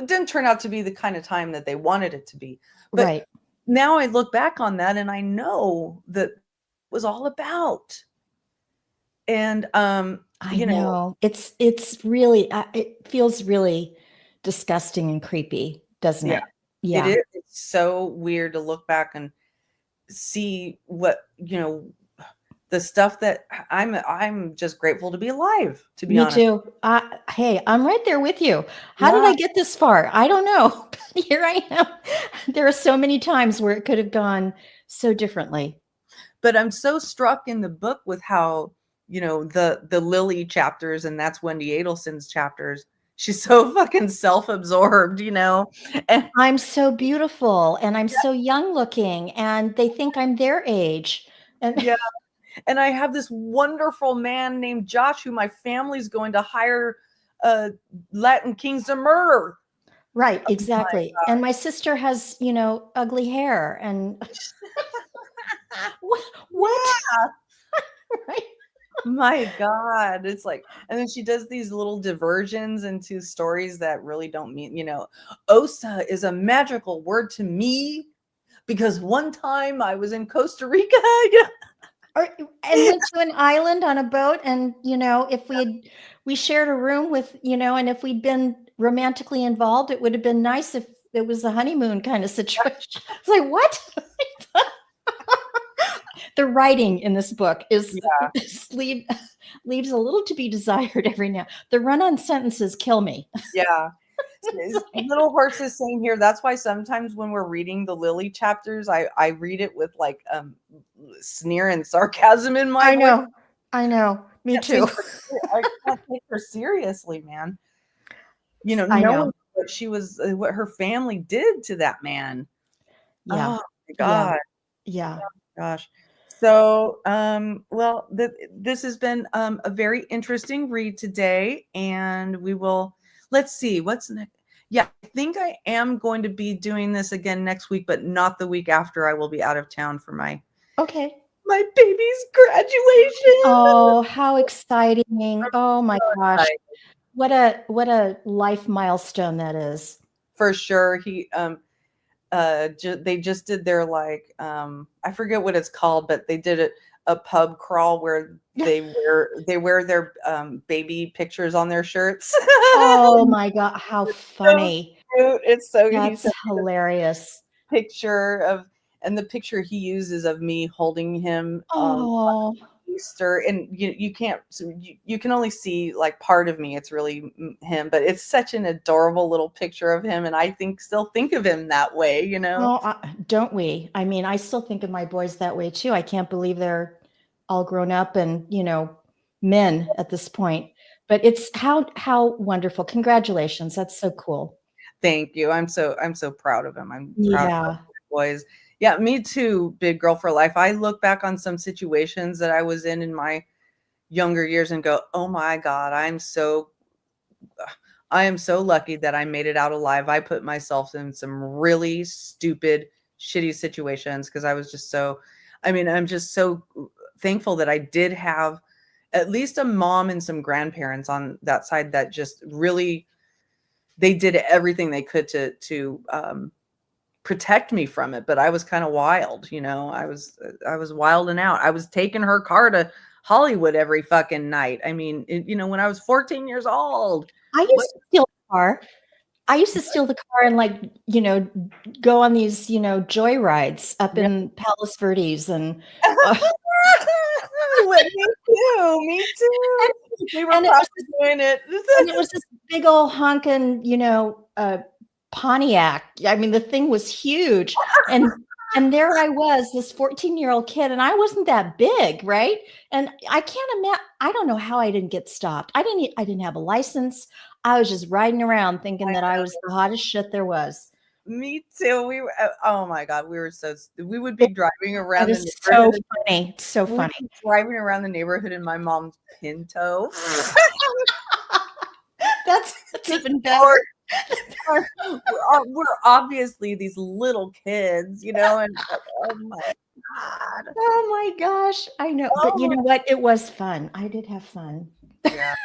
didn't turn out to be the kind of time that they wanted it to be. But Right. now I look back on that and I know that it was all about. And, I know. It's really it feels really disgusting and creepy, doesn't yeah, it? it Yeah. is. It's so weird to look back and see what, the stuff that I'm just grateful to be alive, to be Me honest. too. Hey, I'm right there with you. How did Yeah. I get this far? I don't know. But here I am. There are so many times where it could have gone so differently. But I'm so struck in the book with how, the Lily chapters, and that's Wendi Adelson's chapters. She's so fucking self-absorbed, and I'm so beautiful and I'm so young looking and they think I'm their age. And yeah, and I have this wonderful man named Josh who my family's going to hire Latin kings to murder. right, My exactly. And my sister has, ugly hair and What? Right? My God, it's like, and then she does these little diversions into stories that really don't mean, Osa is a magical word to me because one time I was in Costa Rica. And went to an island on a boat, and if we shared a room with, and if we'd been romantically involved, it would have been nice if it was a honeymoon kind of situation. It's like, what? The writing in this book leaves a little to be desired every now. The run-on sentences kill me. Yeah. Little horses same here. That's why sometimes when we're reading the Lily chapters, I read it with like sneer and sarcasm in my voice. I know. Me too. I can't take her seriously, man. I know. Knowing what her family did to that man. Yeah. Oh my God. Yeah. Gosh. So, well, this has been a very interesting read today, and let's see what's next. Yeah, I think I am going to be doing this again next week, but not the week after. I will be out of town for my baby's graduation. Oh, how exciting. Oh my gosh. What a life milestone that is. For sure. They just did their I forget what it's called, but they did a pub crawl where they wear their baby pictures on their shirts. Oh my God, how funny. So cute. It's so That's hilarious. And the picture he uses of me holding him Oh, Easter, and you can't, so you can only see like part of me. It's really him, but it's such an adorable little picture of him, and I still think of him that way. well, don't we? I mean, I still think of my boys that way too. I can't believe they're all grown up and, men at this point. But it's how wonderful. Congratulations. That's so cool. Thank you. I'm so proud of him. I'm proud of Yeah. my boys. Yeah, me too, big girl for life. I look back on some situations that I was in my younger years and go, "Oh my God, I am so lucky that I made it out alive." I put myself in some really stupid, shitty situations because I was just I'm just so thankful that I did have at least a mom and some grandparents on that side that just really, they did everything they could to protect me from it. But I was kind of wild, I was wilding out. I was taking her car to Hollywood every fucking night. I mean, when I was 14 years old. I used to steal the car. I used to steal the car and go on these, joy rides up in Palos Verdes and Me too. Me too. We were and probably doing it. and it was this big old honking, Pontiac. I mean, the thing was huge. And there I was, this 14-year-old kid, and I wasn't that big, right? And I can't imagine, I don't know how I didn't get stopped. I didn't have a license. I was just riding around thinking that I was the hottest shit there was. Me too. We were, oh my God, we would be driving around That the is so neighborhood. funny. It's so funny. Driving around the neighborhood in my mom's Pinto. That's even better. We're obviously these little kids, and oh my God. Oh my gosh. I know. But you know what? It was fun. I did have fun. Yeah.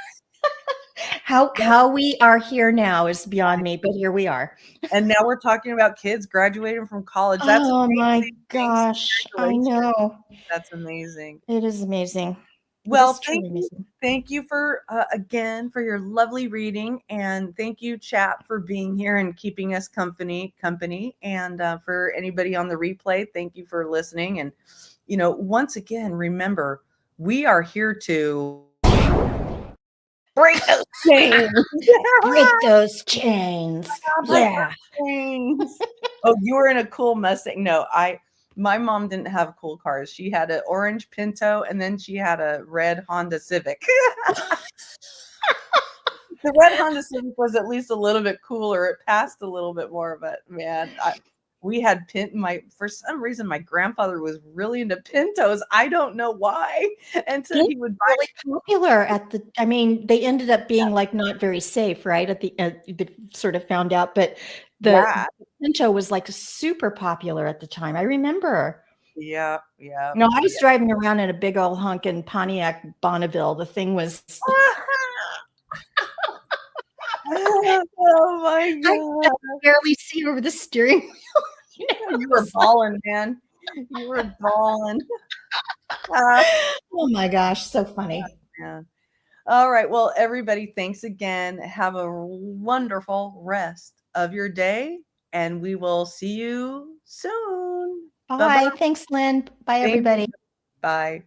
How we are here now is beyond me, but here we are. And now we're talking about kids graduating from college. That's Oh amazing. my gosh. I know. That's amazing. It is amazing. Well, thank you for again for your lovely reading, and thank you, chat, for being here and keeping us company. And for anybody on the replay, thank you for listening. And once again, remember, we are here to break those chains. Break those chains. Yeah. Oh, you were in a cool Mustang. No, my mom didn't have cool cars. She had an orange Pinto, and then she had a red Honda Civic. The red Honda Civic was at least a little bit cooler. It passed a little bit more, but man, we had for some reason, my grandfather was really into Pintos. I don't know why. And so he would buy really popular I mean, they ended up being like not very safe, right? At the sort of found out, but the Pinto was like super popular at the time. I remember. Yeah, yeah. No, I was driving around in a big old honkin' Pontiac Bonneville. The thing was Oh my I god. could barely see over the steering wheel. It You were was like, balling, man. You were balling. Ah, oh my gosh, so funny. man. All right. Well, everybody, thanks again. Have a wonderful rest of your day, and we will see you soon. Bye-bye. Bye. Thanks, Lynn. Bye, Thank you. everybody. Bye.